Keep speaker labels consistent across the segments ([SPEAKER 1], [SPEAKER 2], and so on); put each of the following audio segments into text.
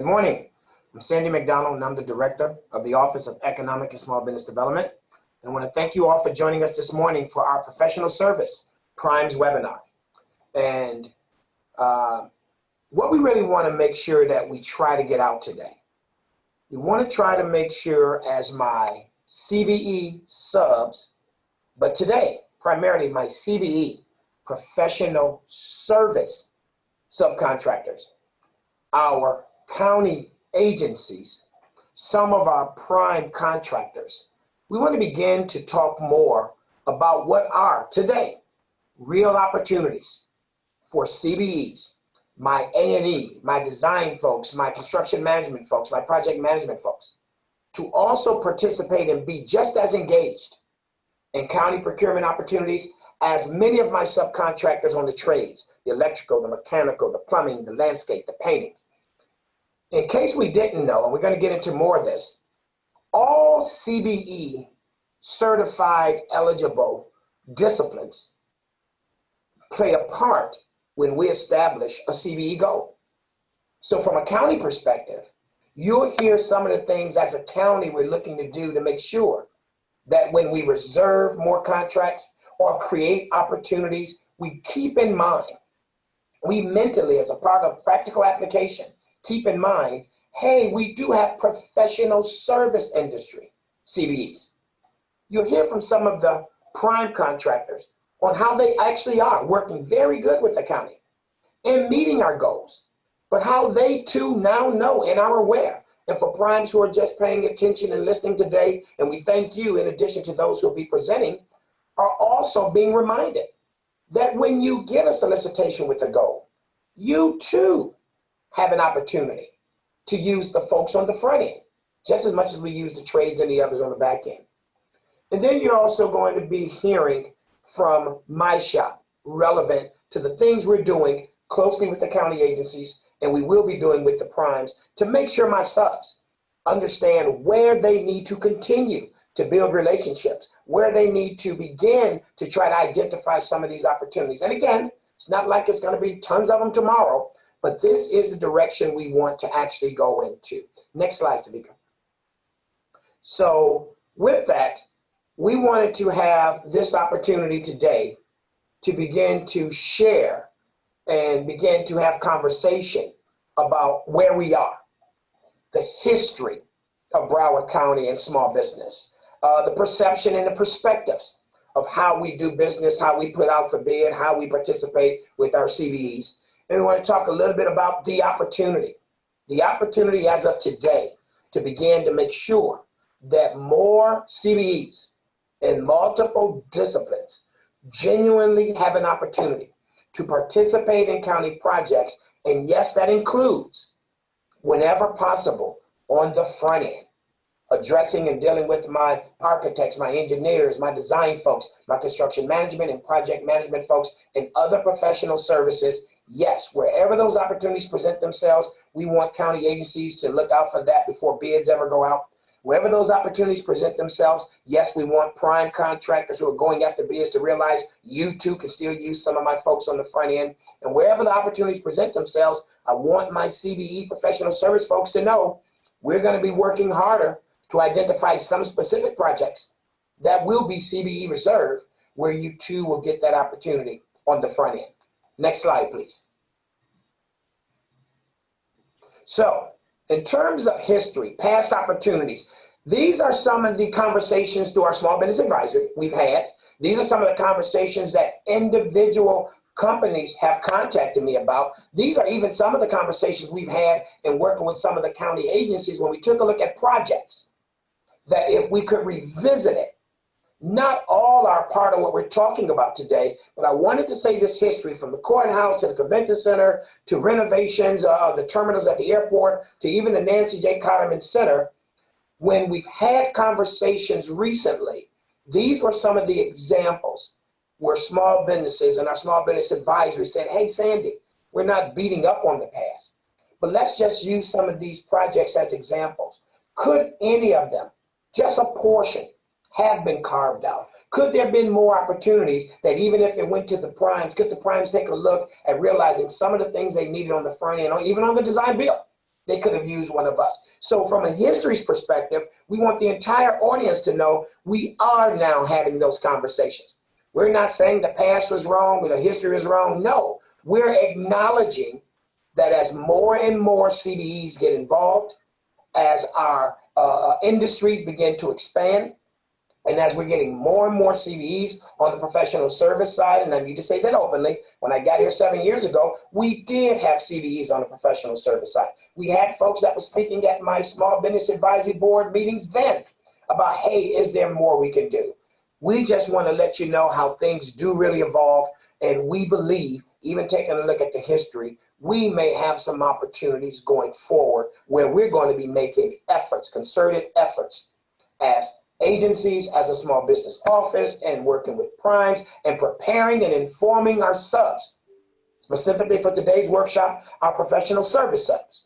[SPEAKER 1] Good morning. I'm Sandy McDonald, and I'm the Director of the Office of Economic and Small Business Development. And I want to thank you all for joining us this morning for our professional service Primes webinar. And what we really want to make sure that we try to get out today, we want to try to make sure as my CBE subs, but today, primarily my CBE, professional service subcontractors, our county agencies, some of our prime contractors. We want to begin to talk more about what are today real opportunities for CBEs, my A&E, my design folks, my construction management folks, my project management folks, to also participate and be just as engaged in county procurement opportunities as many of my subcontractors on the trades, the electrical, the mechanical, the plumbing, the landscape, the painting. In case we didn't know, and we're going to get into more of this, all CBE certified eligible disciplines play a part when we establish a CBE goal. So from a county perspective, you'll hear some of the things as a county we're looking to do to make sure that when we reserve more contracts or create opportunities, we keep in mind, we mentally, as a part of practical application, keep in mind, hey, we do have professional service industry, CBEs. You'll hear from some of the prime contractors on how they actually are working very good with the county and meeting our goals, but how they too now know and are aware. And for primes who are just paying attention and listening today, and we thank you in addition to those who will be presenting, are also being reminded that when you get a solicitation with a goal, you too have an opportunity to use the folks on the front end, just as much as we use the trades and the others on the back end. And then you're also going to be hearing from my shop relevant to the things we're doing closely with the county agencies, and we will be doing with the primes to make sure my subs understand where they need to continue to build relationships, where they need to begin to try to identify some of these opportunities. And again, it's not like it's going to be tons of them tomorrow, but this is the direction we want to actually go into. Next slide, Savika. So with that, we wanted to have this opportunity today to begin to share and begin to have conversation about where we are, the history of Broward County and small business, the perception and the perspectives of how we do business, how we put out for bid, how we participate with our CBEs. And we want to talk a little bit about the opportunity as of today to begin to make sure that more CBEs in multiple disciplines genuinely have an opportunity to participate in county projects. And yes, that includes, whenever possible, on the front end, addressing and dealing with my architects, my engineers, my design folks, my construction management and project management folks, and other professional services. Yes, wherever those opportunities present themselves, we want county agencies to look out for that before bids ever go out. Wherever those opportunities present themselves, yes, we want prime contractors who are going after bids to realize you too can still use some of my folks on the front end. And wherever the opportunities present themselves, I want my CBE professional service folks to know we're going to be working harder to identify some specific projects that will be CBE reserved, where you too will get that opportunity on the front end. Next slide, please. So, in terms of history, past opportunities, these are some of the conversations through our small business advisory we've had. These are some of the conversations that individual companies have contacted me about. These are even some of the conversations we've had in working with some of the county agencies when we took a look at projects that if we could revisit it. Not all are part of what we're talking about today, but I wanted to say this history from the courthouse to the convention center to renovations of the terminals at the airport to even the Nancy J. Cotterman Center. When we've had conversations recently, these were some of the examples where small businesses and our small business advisory said, hey, Sandy, we're not beating up on the past, but let's just use some of these projects as examples. Could any of them, just a portion, have been carved out? Could there have been more opportunities that even if it went to the primes, could the primes take a look at realizing some of the things they needed on the front end, or even on the design build, they could have used one of us. So from a history's perspective, we want the entire audience to know we are now having those conversations. We're not saying the past was wrong, the history is wrong. No, we're acknowledging that as more and more CBEs get involved, as our industries begin to expand, and as we're getting more and more CBEs on the professional service side, and I need to say that openly, when I got here 7 years ago, we did have CBEs on the professional service side. We had folks that were speaking at my small business advisory board meetings then about, hey, is there more we can do? We just want to let you know how things do really evolve, and we believe, even taking a look at the history, we may have some opportunities going forward where we're going to be making efforts, concerted efforts, as agencies, as a small business office, and working with primes, and preparing and informing our subs, specifically for today's workshop, our professional service subs,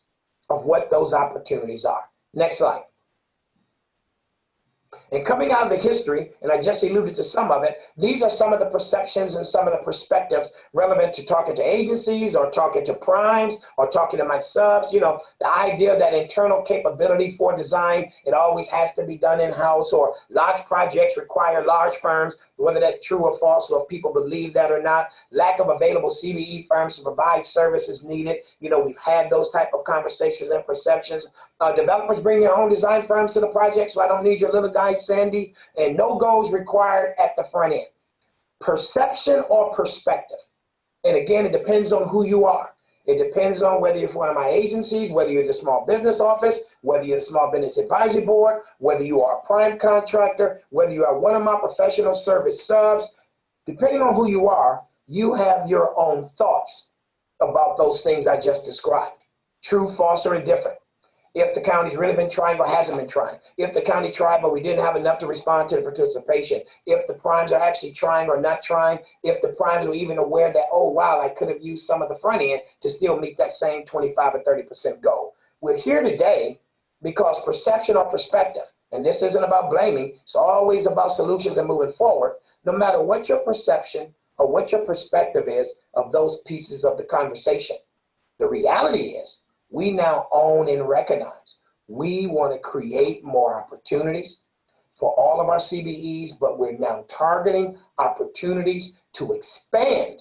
[SPEAKER 1] of what those opportunities are. Next slide. And coming out of the history, and I just alluded to some of it, these are some of the perceptions and some of the perspectives relevant to talking to agencies or talking to primes or talking to my subs. You know, the idea that internal capability for design, it always has to be done in-house, or large projects require large firms, whether that's true or false, or if people believe that or not. Lack of available CBE firms to provide services needed. You know, we've had those type of conversations and perceptions. Developers bring their own design firms to the project, so I don't need your little guy, Sandy, and no goals required at the front end. Perception or perspective. And again, it depends on who you are. It depends on whether you're one of my agencies, whether you're the small business office, whether you're the small business advisory board, whether you are a prime contractor, whether you are one of my professional service subs. Depending on who you are, you have your own thoughts about those things I just described. True, false, or indifferent. If the county's really been trying or hasn't been trying. If the county tried, but we didn't have enough to respond to the participation. If the primes are actually trying or not trying. If the primes were even aware that, oh, wow, I could have used some of the front end to still meet that same 25 or 30% goal. We're here today because perception or perspective, and this isn't about blaming, it's always about solutions and moving forward. No matter what your perception or what your perspective is of those pieces of the conversation, the reality is, we now own and recognize we want to create more opportunities for all of our CBEs, but we're now targeting opportunities to expand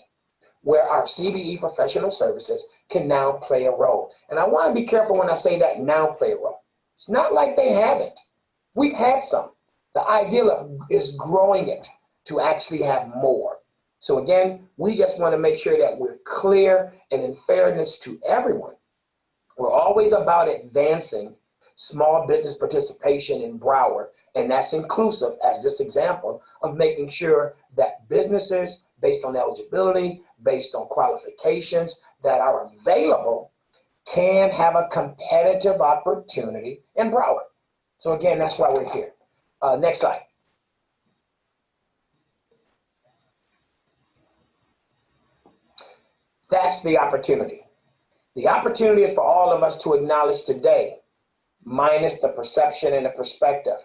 [SPEAKER 1] where our CBE professional services can now play a role. And I want to be careful when I say that now play a role. It's not like they haven't. We've had some. The idea is growing it to actually have more. So again, we just want to make sure that we're clear and in fairness to everyone. We're always about advancing small business participation in Broward, and that's inclusive, as this example, of making sure that businesses, based on eligibility, based on qualifications that are available, can have a competitive opportunity in Broward. So again, that's why we're here. Next slide. That's the opportunity. The opportunity is for all of us to acknowledge today, minus the perception and the perspective,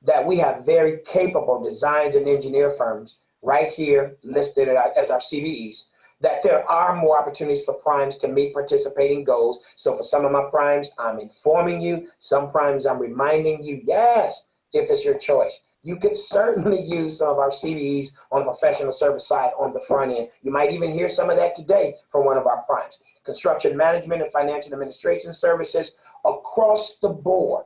[SPEAKER 1] that we have very capable designs and engineer firms right here listed as our CBEs, that there are more opportunities for primes to meet participating goals. So for some of my primes, I'm informing you. Some primes, I'm reminding you, yes, if it's your choice. You could certainly use some of our CBEs on the professional service side on the front end. You might even hear some of that today from one of our primes. Construction management and financial administration services across the board.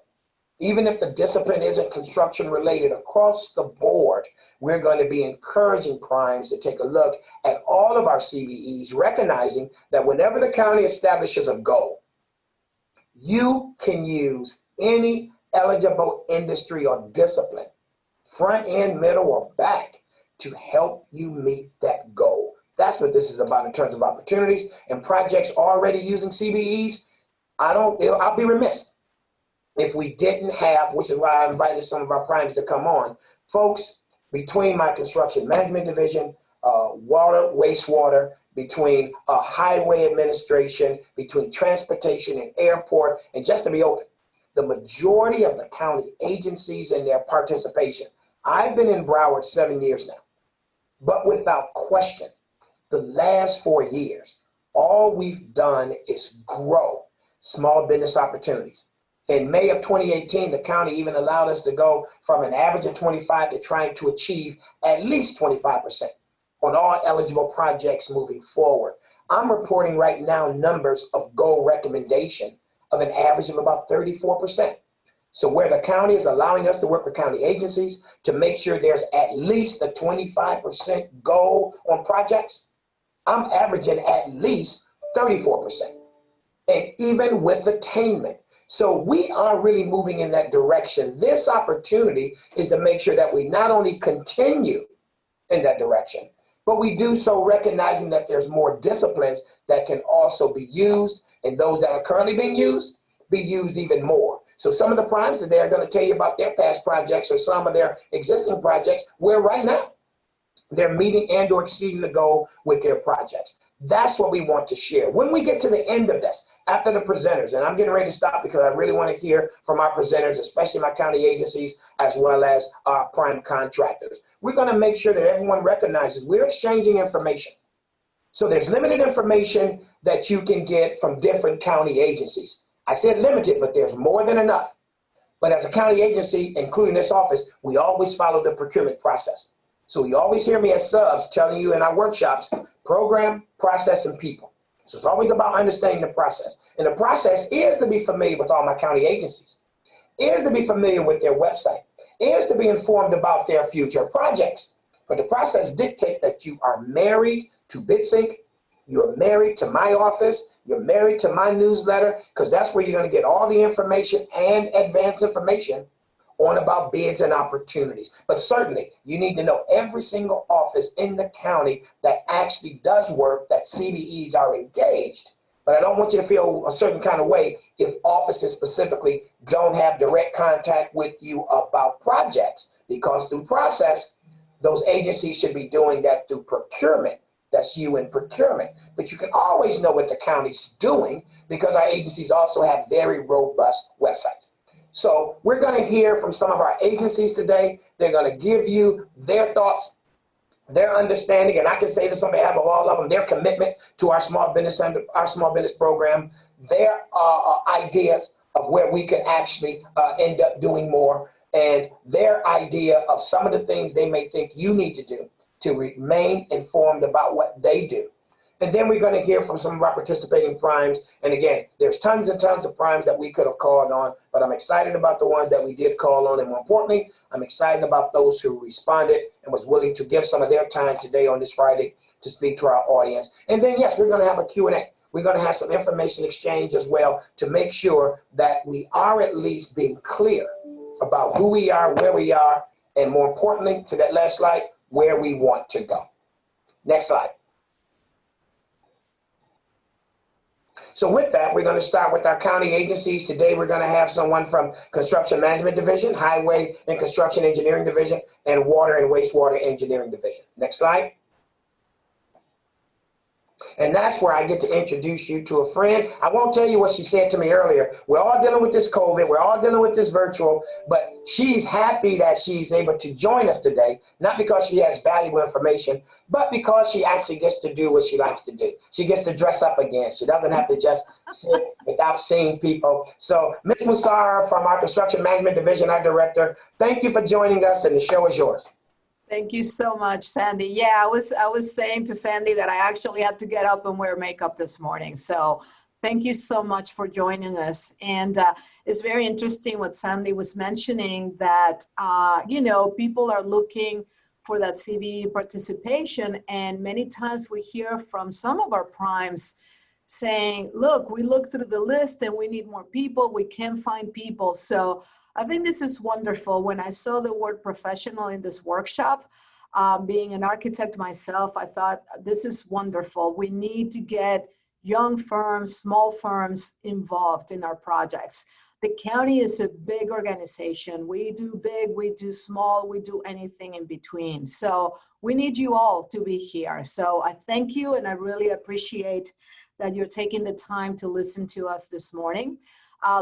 [SPEAKER 1] Even if the discipline isn't construction related, across the board, we're going to be encouraging primes to take a look at all of our CBEs, recognizing that whenever the county establishes a goal, you can use any eligible industry or discipline, front end, middle, or back, to help you meet that goal. That's what this is about in terms of opportunities and projects already using CBEs. I'll be remiss if we didn't have, which is why I invited some of our primes to come on. Folks, between my construction management division, water, wastewater, between highway administration, between transportation and airport, and just to be open, the majority of the county agencies and their participation. I've been in Broward 7 years now, but without question, the last 4 years, all we've done is grow small business opportunities. In May of 2018, the county even allowed us to go from an average of 25 to trying to achieve at least 25% on all eligible projects moving forward. I'm reporting right now numbers of goal recommendation of an average of about 34%. So where the county is allowing us to work with county agencies to make sure there's at least a 25% goal on projects, I'm averaging at least 34%. And even with attainment. So we are really moving in that direction. This opportunity is to make sure that we not only continue in that direction, but we do so recognizing that there's more disciplines that can also be used, and those that are currently being used, be used even more. So some of the primes today are going to tell you about their past projects or some of their existing projects where right now they're meeting and or exceeding the goal with their projects. That's what we want to share. When we get to the end of this, after the presenters, and I'm getting ready to stop because I really want to hear from our presenters, especially my county agencies, as well as our prime contractors. We're going to make sure that everyone recognizes we're exchanging information. So there's limited information that you can get from different county agencies. I said limited, but there's more than enough. But as a county agency, including this office, we always follow the procurement process. So you always hear me as subs telling you in our workshops, program, process, and people. So it's always about understanding the process. And the process is to be familiar with all my county agencies, is to be familiar with their website, is to be informed about their future projects. But the process dictates that you are married to BidSync, you're married to my office, you're married to my newsletter, because that's where you're going to get all the information and advanced information on about bids and opportunities. But certainly, you need to know every single office in the county that actually does work, that CBEs are engaged. But I don't want you to feel a certain kind of way if offices specifically don't have direct contact with you about projects, because through process, those agencies should be doing that through procurement. That's you in procurement. But you can always know what the county's doing because our agencies also have very robust websites. So we're going to hear from some of our agencies today. They're going to give you their thoughts, their understanding, and I can say this on behalf of all of them, their commitment to our small business program, their ideas of where we can actually end up doing more, and their idea of some of the things they may think you need to do to remain informed about what they do. And then we're going to hear from some of our participating primes. And again, there's tons and tons of primes that we could have called on, but I'm excited about the ones that we did call on. And more importantly, I'm excited about those who responded and was willing to give some of their time today on this Friday to speak to our audience. And then, yes, we're going to have a Q&A. We're going to have some information exchange as well to make sure that we are at least being clear about who we are, where we are, and more importantly, to that last slide, where we want to go. Next slide. So with that, we're going to start with our county agencies. Today, we're going to have someone from Construction Management Division, Highway and Construction Engineering Division, and Water and Wastewater Engineering Division. Next slide. And that's where I get to introduce you to a friend. I won't tell you what she said to me earlier. We're all dealing with this COVID. We're all dealing with this virtual, but she's happy that she's able to join us today, not because she has valuable information, but because she actually gets to do what she likes to do. She gets to dress up again. She doesn't have to just sit without seeing people. So Ms. Musara from our Construction Management Division, our director, thank you for joining us, and the show is yours.
[SPEAKER 2] Thank you so much, Sandy. Yeah, I was saying to Sandy that I actually had to get up and wear makeup this morning. So thank you so much for joining us. And it's very interesting what Sandy was mentioning, that, you know, people are looking for that CBE participation. And many times we hear from some of our primes saying, look, we look through the list and we need more people. We can't find people. So I think this is wonderful. When I saw the word professional in this workshop, being an architect myself, I thought this is wonderful. We need to get young firms, small firms involved in our projects. The county is a big organization. We do big, we do small, we do anything in between. So we need you all to be here. So I thank you, and I really appreciate that you're taking the time to listen to us this morning.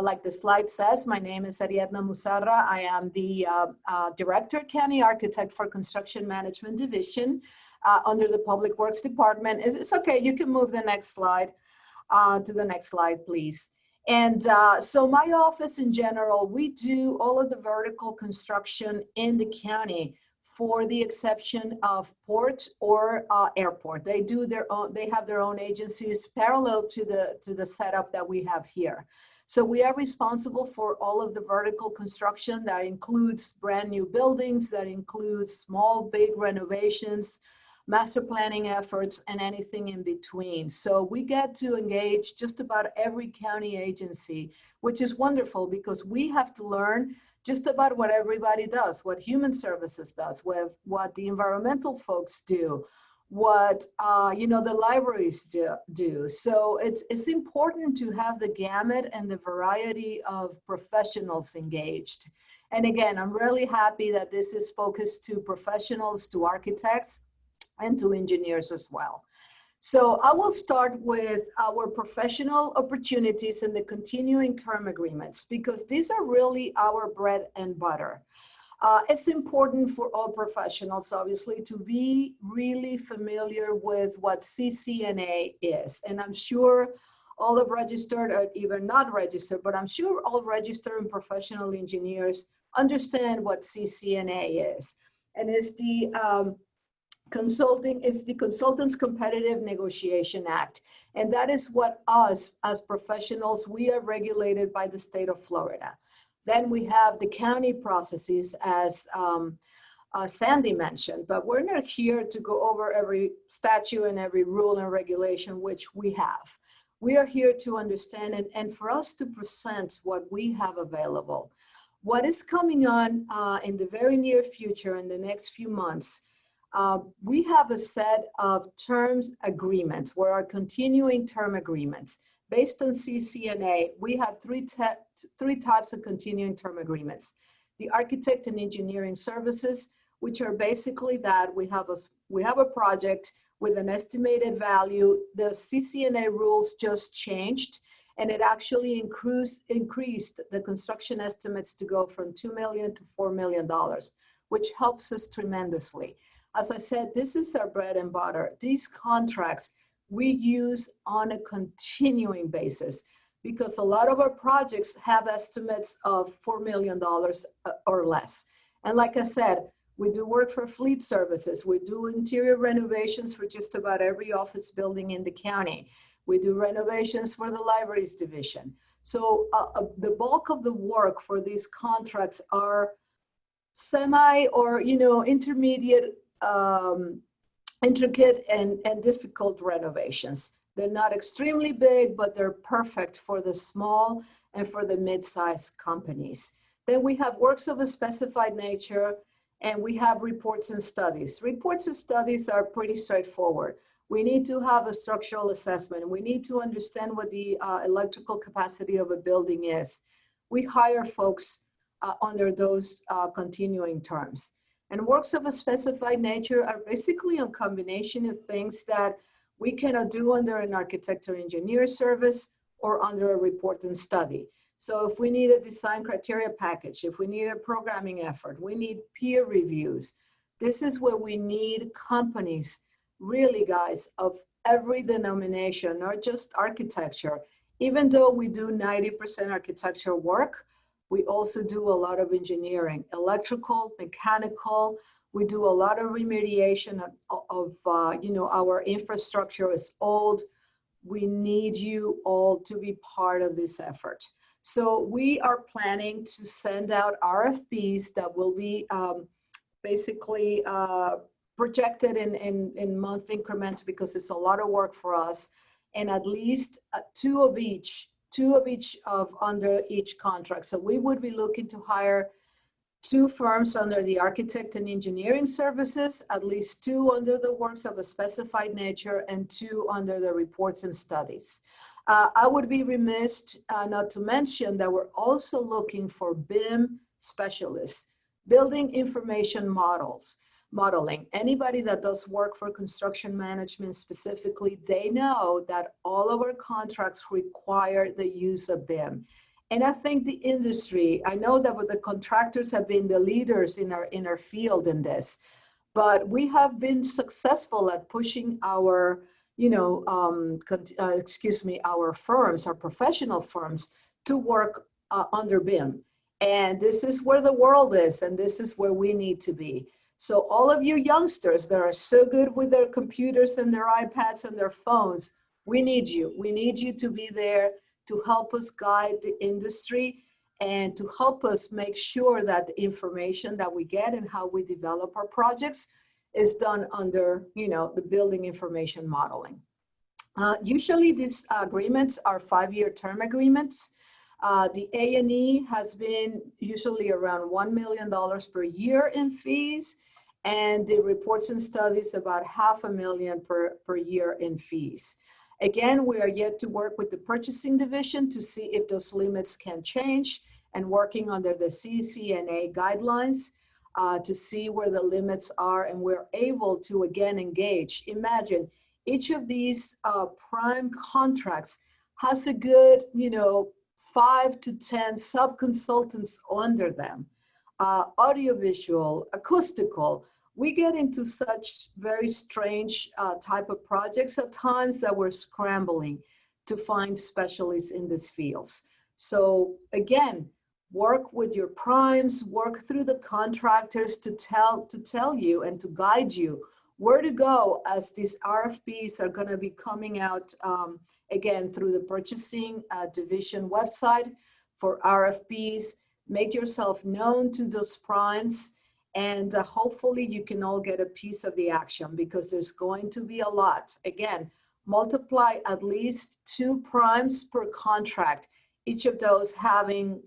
[SPEAKER 2] Like the slide says, my name is Ariadna Musarra. I am the Director, County Architect for Construction Management Division under the Public Works Department. It's okay, you can move the next slide to the next slide, please. And so my office in general, we do all of the vertical construction in the county for the exception of port or airport. They do their own, they have their own agencies parallel to the setup that we have here. So we are responsible for all of the vertical construction that includes brand new buildings, that includes small, big renovations, master planning efforts, and anything in between. So we get to engage just about every county agency, which is wonderful because we have to learn just about what everybody does, what human services does, what the environmental folks do, what the libraries do. So it's important to have the gamut and the variety of professionals engaged. And again, I'm really happy that this is focused to professionals, to architects, and to engineers as well. So I will start with our professional opportunities and the continuing term agreements, because these are really our bread and butter. It's important for all professionals, obviously, to be really familiar with what CCNA is. And I'm sure all of registered, or even not registered, but I'm sure all registered and professional engineers understand what CCNA is. And it's the Consultants Competitive Negotiation Act. And that is what us as professionals, we are regulated by the state of Florida. Then we have the county processes, as Sandy mentioned, but we're not here to go over every statute and every rule and regulation, which we have. We are here to understand and for us to present what we have available. What is coming on in the very near future, in the next few months, we have a set of terms agreements, where our continuing term agreements. Based on CCNA, we have three types of continuing term agreements. The architect and engineering services, which are basically that we have a project with an estimated value. The CCNA rules just changed, and it actually increased the construction estimates to go from $2 million to $4 million, which helps us tremendously. As I said, this is our bread and butter. These contracts we use on a continuing basis because a lot of our projects have estimates of $4 million or less. And like I said, we do work for fleet services. We do interior renovations for just about every office building in the county. We do renovations for the libraries division. So the bulk of the work for these contracts are semi or intermediate, intricate and difficult renovations. They're not extremely big, but they're perfect for the small and for the mid-sized companies. Then we have works of a specified nature, and we have reports and studies. Reports and studies are pretty straightforward. We need to have a structural assessment. We need to understand what the electrical capacity of a building is. We hire folks under those continuing terms. And works of a specified nature are basically a combination of things that we cannot do under an architect or engineer service or under a report and study. So if we need a design criteria package, if we need a programming effort, we need peer reviews. This is where we need companies, really guys, of every denomination, not just architecture. Even though we do 90% architecture work, we also do a lot of engineering, electrical, mechanical. We do a lot of remediation of our infrastructure is old. We need you all to be part of this effort. So we are planning to send out RFPs that will be basically projected in month increments because it's a lot of work for us, and at least two of each under each contract. So we would be looking to hire 2 firms under the architect and engineering services, at least 2 under the works of a specified nature, and 2 under the reports and studies. I would be remiss not to mention that we're also looking for BIM specialists, building information modeling. Anybody that does work for construction management specifically, they know that all of our contracts require the use of BIM. And I think the industry, I know that the contractors have been the leaders in our field in this, but we have been successful at pushing our our firms, our professional firms, to work under BIM. And this is where the world is, and this is where we need to be. So all of you youngsters that are so good with their computers and their iPads and their phones, we need you. We need you to be there to help us guide the industry and to help us make sure that the information that we get and how we develop our projects is done under, the building information modeling. Usually these agreements are 5-year term agreements. The A&E has been usually around $1 million per year in fees, and the reports and studies about $500,000 per year in fees. Again, we are yet to work with the purchasing division to see if those limits can change, and working under the CCNA guidelines to see where the limits are, and we're able to again engage. Imagine each of these prime contracts has a good, 5 to 10 sub-consultants under them, audiovisual, acoustical. We get into such very strange type of projects at times that we're scrambling to find specialists in these fields. So again, work with your primes, work through the contractors to tell you and to guide you where to go, as these RFPs are going to be coming out again through the purchasing division website for RFPs. Make yourself known to those primes, and hopefully you can all get a piece of the action, because there's going to be a lot. Again, multiply at least 2 primes per contract, each of those having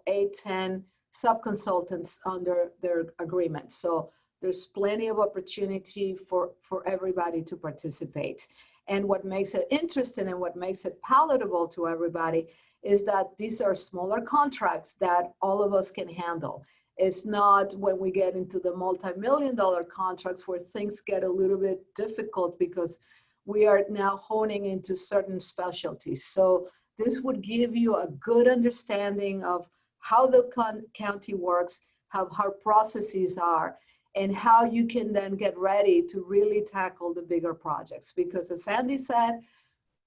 [SPEAKER 2] 8, 10 sub-consultants under their agreement. So there's plenty of opportunity for everybody to participate. And what makes it interesting and what makes it palatable to everybody is that these are smaller contracts that all of us can handle. It's not when we get into the multi-million-dollar contracts where things get a little bit difficult, because we are now honing into certain specialties. So this would give you a good understanding of how the county works, how processes are, and how you can then get ready to really tackle the bigger projects. Because as Sandy said,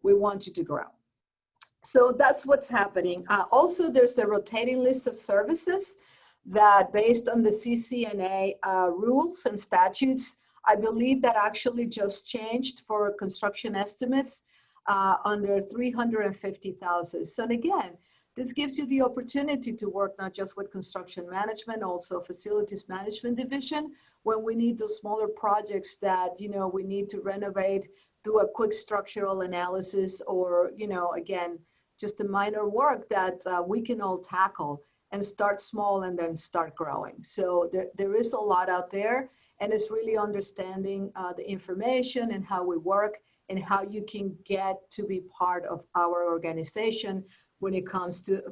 [SPEAKER 2] we want you to grow. So that's what's happening. Also, there's a rotating list of services that, based on the CCNA rules and statutes, I believe that actually just changed for construction estimates under 350,000. So again, this gives you the opportunity to work not just with construction management, also facilities management division, when we need those smaller projects that, we need to renovate, do a quick structural analysis, or, again, just the minor work that we can all tackle and start small and then start growing. So there is a lot out there, and it's really understanding the information and how we work and how you can get to be part of our organization when it comes to,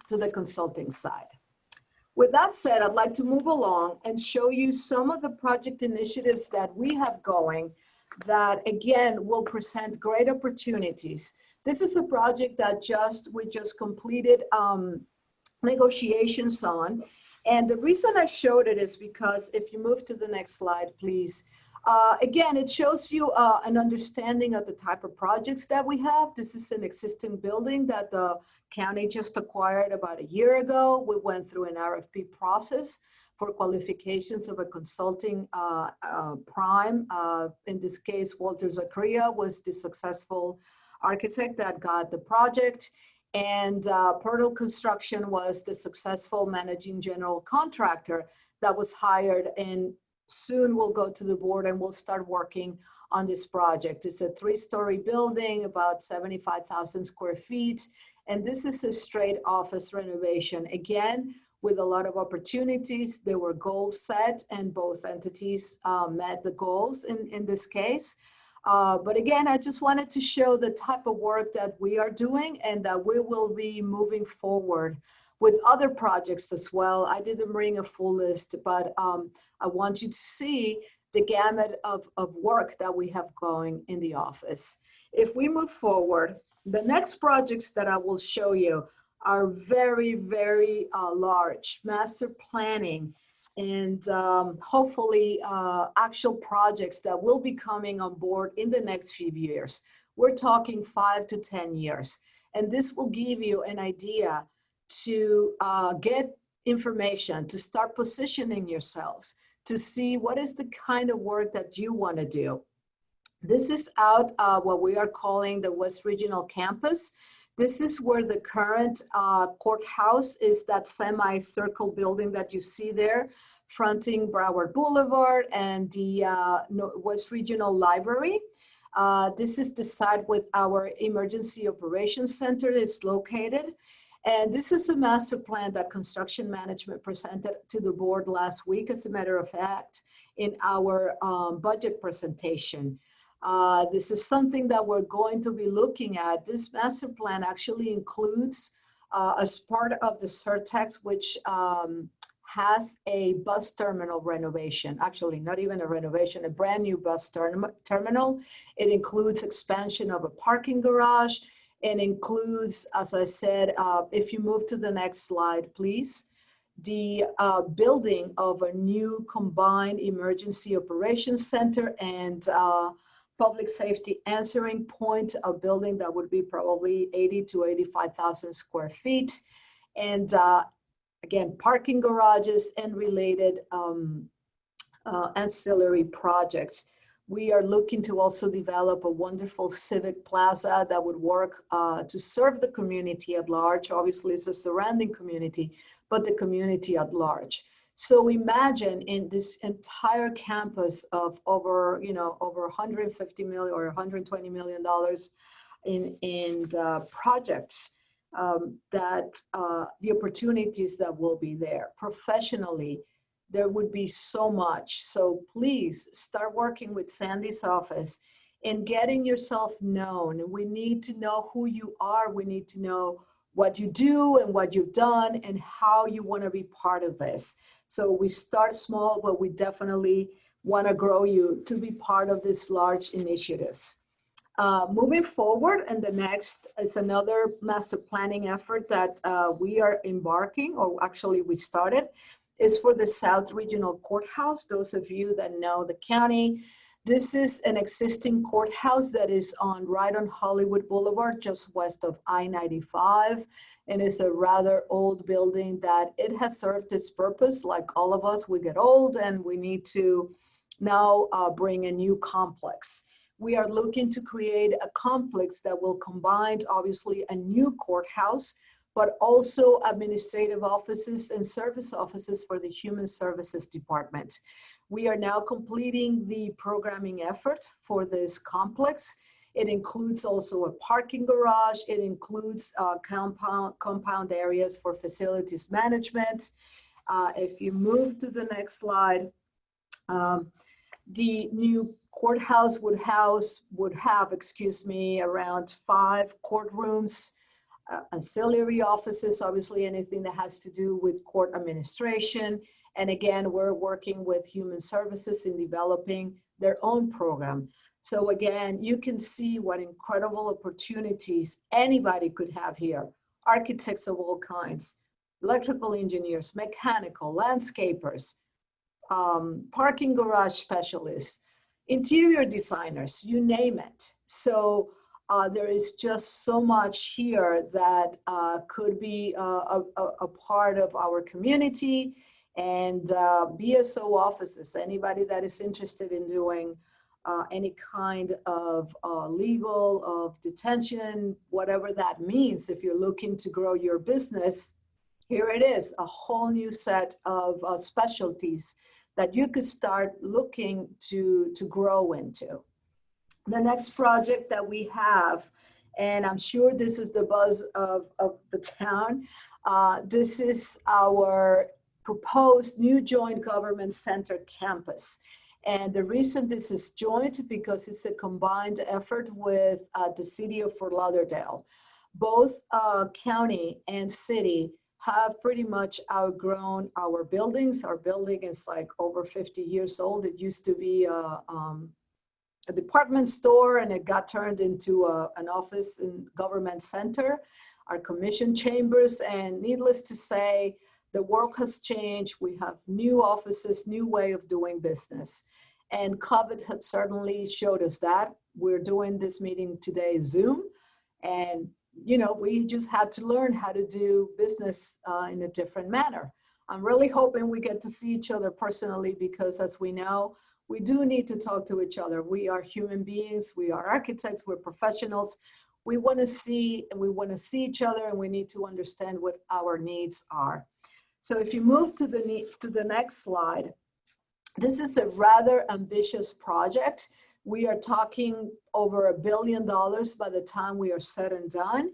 [SPEAKER 2] to the consulting side. With that said, I'd like to move along and show you some of the project initiatives that we have going that, again, will present great opportunities. This is a project that we just completed negotiations on. And the reason I showed it is because, if you move to the next slide, please. Again, it shows you an understanding of the type of projects that we have. This is an existing building that the county just acquired about a year ago. We went through an RFP process for qualifications of a consulting prime. In this case, Walter Zachria was the successful architect that got the project. And Purtle Construction was the successful managing general contractor that was hired, and soon we'll go to the board and we'll start working on this project. It's a 3-story building, about 75,000 square feet. And this is a straight office renovation. Again, with a lot of opportunities. There were goals set, and both entities met the goals in this case. But again, I just wanted to show the type of work that we are doing and that we will be moving forward with other projects as well. I didn't bring a full list, but I want you to see the gamut of work that we have going in the office. If we move forward, the next projects that I will show you are very, very large. Master planning. and hopefully actual projects that will be coming on board in the next few years. We're talking 5 to 10 years. And this will give you an idea to get information, to start positioning yourselves, to see what is the kind of work that you want to do. This is out what we are calling the West Regional Campus. This is where the current courthouse is, that semicircle building that you see there, fronting Broward Boulevard and the West Regional Library. This is the site with our Emergency Operations Center is located. And this is a master plan that construction management presented to the board last week, as a matter of fact, in our budget presentation. This is something that we're going to be looking at. This master plan actually includes, as part of the surtax, which has a bus terminal renovation. Actually, not even a renovation, a brand new bus terminal. It includes expansion of a parking garage. It includes, as I said, if you move to the next slide, please, the building of a new combined emergency operations center and public safety answering point, a building that would be probably 80 to 85,000 square feet. And again, parking garages and related ancillary projects. We are looking to also develop a wonderful civic plaza that would work to serve the community at large. Obviously, it's a surrounding community, but the community at large. So imagine in this entire campus of over 150 million or 120 million dollars in projects, that the opportunities that will be there professionally. There would be so much. So please start working with Sandy's office and getting yourself known. We need to know who you are. We need to know what you do and what you've done and how you want to be part of this. So we start small, but we definitely want to grow you to be part of these large initiatives. Moving forward, and the next is another master planning effort that we are embarking, or actually we started, is for the South Regional Courthouse. Those of you that know the county, this is an existing courthouse that is right on Hollywood Boulevard, just west of I-95. And it's a rather old building that it has served its purpose. Like all of us, we get old and we need to now bring a new complex. We are looking to create a complex that will combine, obviously, a new courthouse, but also administrative offices and service offices for the Human Services Department. We are now completing the programming effort for this complex. It includes also a parking garage. It includes compound areas for facilities management. If you move to the next slide, the new courthouse would have around 5 courtrooms, ancillary offices, obviously anything that has to do with court administration. And again, we're working with Human Services in developing their own program. So again, you can see what incredible opportunities anybody could have here. Architects of all kinds, electrical engineers, mechanical, landscapers, parking garage specialists, interior designers, you name it. So there is just so much here that could be a part of our community. And BSO offices, anybody that is interested in doing any kind of legal, of detention, whatever that means, if you're looking to grow your business, here it is, a whole new set of specialties that you could start looking to grow into. The next project that we have, and I'm sure this is the buzz of the town, this is our proposed new joint government center campus. And the reason this is joint because it's a combined effort with the city of Fort Lauderdale. Both county and city have pretty much outgrown our buildings. Our building is like over 50 years old. It used to be a department store and it got turned into an office and government center, our commission chambers, and needless to say, The world has changed. We have new offices, new way of doing business. And COVID had certainly showed us that. We're doing this meeting today Zoom, and we just had to learn how to do business in a different manner. I'm really hoping we get to see each other personally, because as we know, we do need to talk to each other. We are human beings, we are architects, we're professionals. We want to see each other, and we need to understand what our needs are. So if you move to the next slide, this is a rather ambitious project. We are talking over $1 billion by the time we are said and done.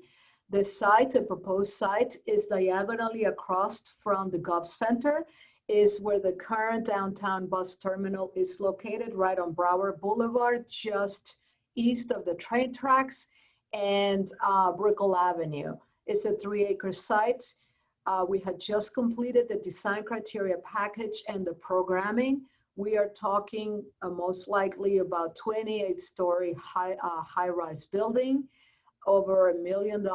[SPEAKER 2] The site, the proposed site, is diagonally across from the Gov Center, is where the current downtown bus terminal is located, right on Broward Boulevard, just east of the train tracks and Brickell Avenue. It's a 3-acre site. We had just completed the design criteria package and the programming. We are talking most likely about 28-story high-rise building, over $1 million,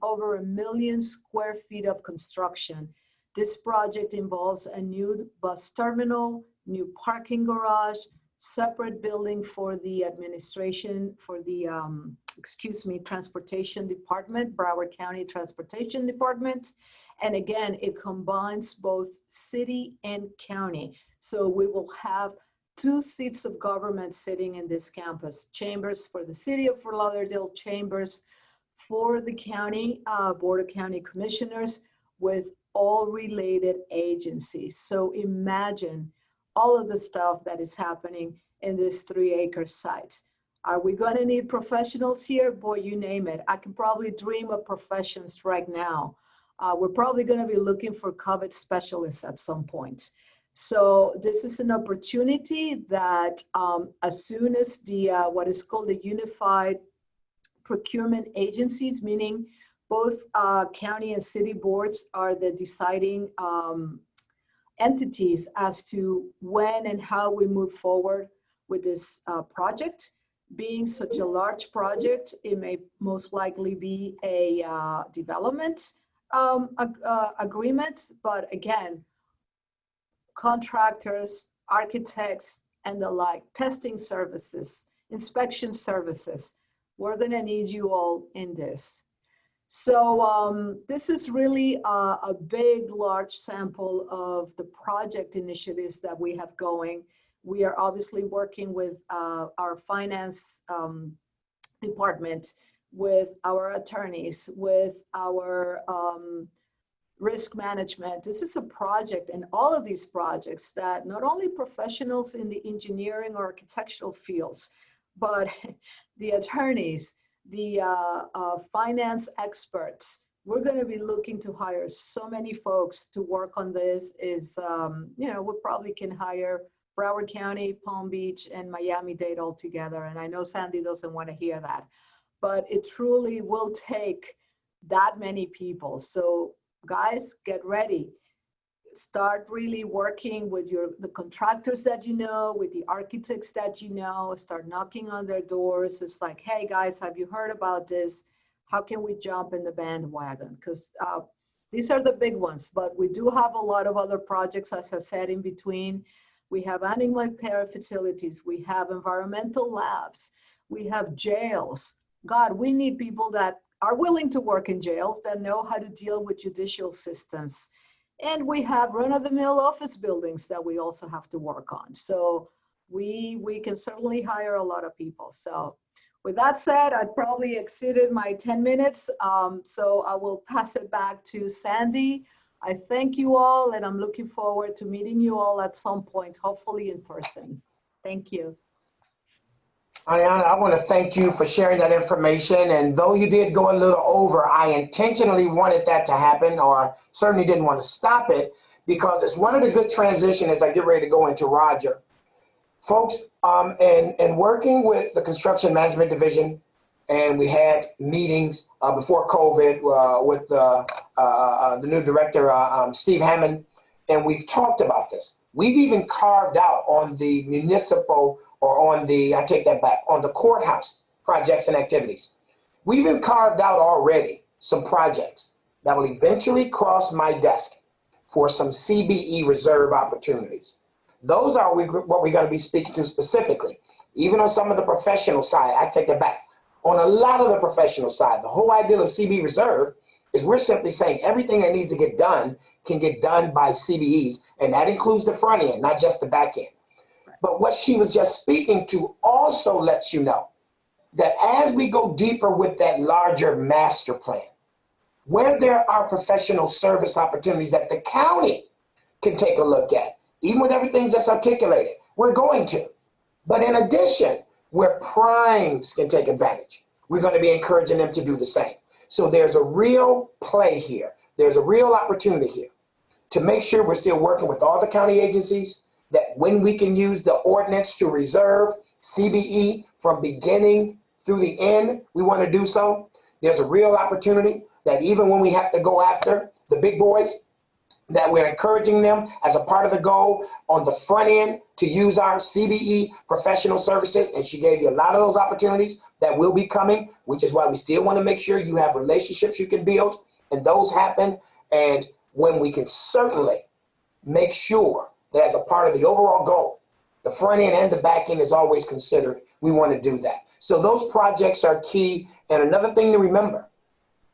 [SPEAKER 2] over 1 million square feet of construction. This project involves a new bus terminal, new parking garage, separate building for the administration, for the, transportation department, Broward County Transportation Department. And again, it combines both city and county. So we will have 2 seats of government sitting in this campus, chambers for the city of Fort Lauderdale, chambers for the county, Board of County Commissioners, with all related agencies. So imagine all of the stuff that is happening in this 3-acre site. Are we going to need professionals here? Boy, you name it. I can probably dream of professions right now. We're probably going to be looking for COVID specialists at some point. So this is an opportunity that as soon as the what is called the Unified Procurement Agencies, meaning both county and city boards are the deciding entities as to when and how we move forward with this project. Being such a large project, it may most likely be a development agreement, but again, contractors, architects, and the like, testing services, inspection services, we're gonna need you all in this. So this is really a big, large sample of the project initiatives that we have going. We are obviously working with our finance department, with our attorneys, with our risk management. This is a project, and all of these projects that not only professionals in the engineering or architectural fields, but the attorneys, the finance experts, we're going to be looking to hire so many folks to work on this. We probably can hire Broward County, Palm Beach, and Miami-Dade all together. And I know Sandy doesn't want to hear that, but it truly will take that many people. So guys, get ready. Start really working with the contractors that you know, with the architects that you know. Start knocking on their doors. It's like, hey guys, have you heard about this? How can we jump in the bandwagon? Because these are the big ones, but we do have a lot of other projects, as I said, in between. We have animal care facilities. We have environmental labs. We have jails. God, we need people that are willing to work in jails, that know how to deal with judicial systems. And we have run-of-the-mill office buildings that we also have to work on. So we can certainly hire a lot of people. So with that said, I probably exceeded my 10 minutes. So I will pass it back to Sandy. I thank you all, and I'm looking forward to meeting you all at some point, hopefully in person. Thank you.
[SPEAKER 1] Ariana, I want to thank you for sharing that information. And though you did go a little over, I intentionally wanted that to happen, or certainly didn't want to stop it, because it's one of the good transitions as I get ready to go into Roger. Folks, and working with the Construction Management Division, and we had meetings before COVID with the new director, Steve Hammond, and we've talked about this. We've even carved out on the municipal, or on the, I take that back, on the courthouse projects and activities. We've even carved out already some projects that will eventually cross my desk. for some CBE reserve opportunities. Those are what we're going to be speaking to specifically. Even on some of the professional side, I take it back. On a lot of the professional side, the whole idea of CBE reserve is we're simply saying everything that needs to get done can get done by CBEs, and that includes the front end, not just the back end. But what she was just speaking to also lets you know that as we go deeper with that larger master plan, where there are professional service opportunities that the county can take a look at, even with everything that's articulated, we're going to. But in addition, where primes can take advantage, we're going to be encouraging them to do the same. So there's a real play here. There's a real opportunity here to make sure we're still working with all the county agencies, that when we can use the ordinance to reserve CBE from beginning through the end, we want to do so. There's a real opportunity that even when we have to go after the big boys, that we're encouraging them as a part of the goal on the front end to use our CBE professional services. And she gave you a lot of those opportunities that will be coming, which is why we still want to make sure you have relationships you can build and those happen. And when we can certainly make sure that as a part of the overall goal, the front end and the back end is always considered, we want to do that. So those projects are key. And another thing to remember,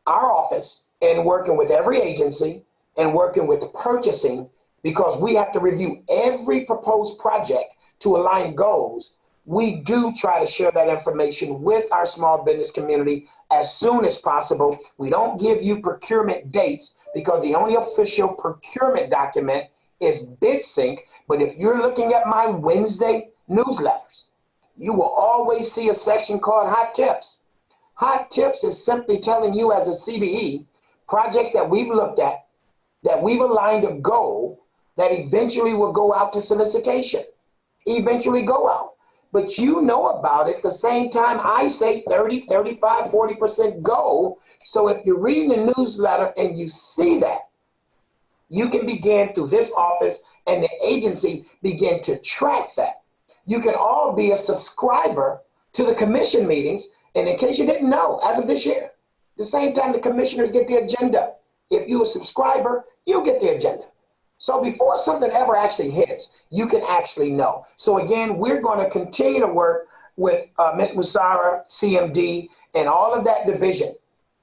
[SPEAKER 1] our office, in working with every agency and working with the purchasing, because we have to review every proposed project to align goals, we do try to share that information with our small business community as soon as possible. We don't give you procurement dates because the only official procurement document is BidSync. But if you're looking at my Wednesday newsletters, you will always see a section called Hot Tips. Hot Tips is simply telling you as a CBE, projects that we've looked at, that we've aligned a goal that eventually will go out to solicitation, eventually go out. But you know about it the same time I say 30, 35, 40% go. So if you're reading the newsletter and you see that, you can begin through this office and the agency begin to track that. You can all be a subscriber to the commission meetings. And in case you didn't know, as of this year, the same time the commissioners get the agenda, if you're a subscriber, you'll get the agenda. So before something ever actually hits, you can actually know. So again, we're going to continue to work with Ms. Musara, CMD, and all of that division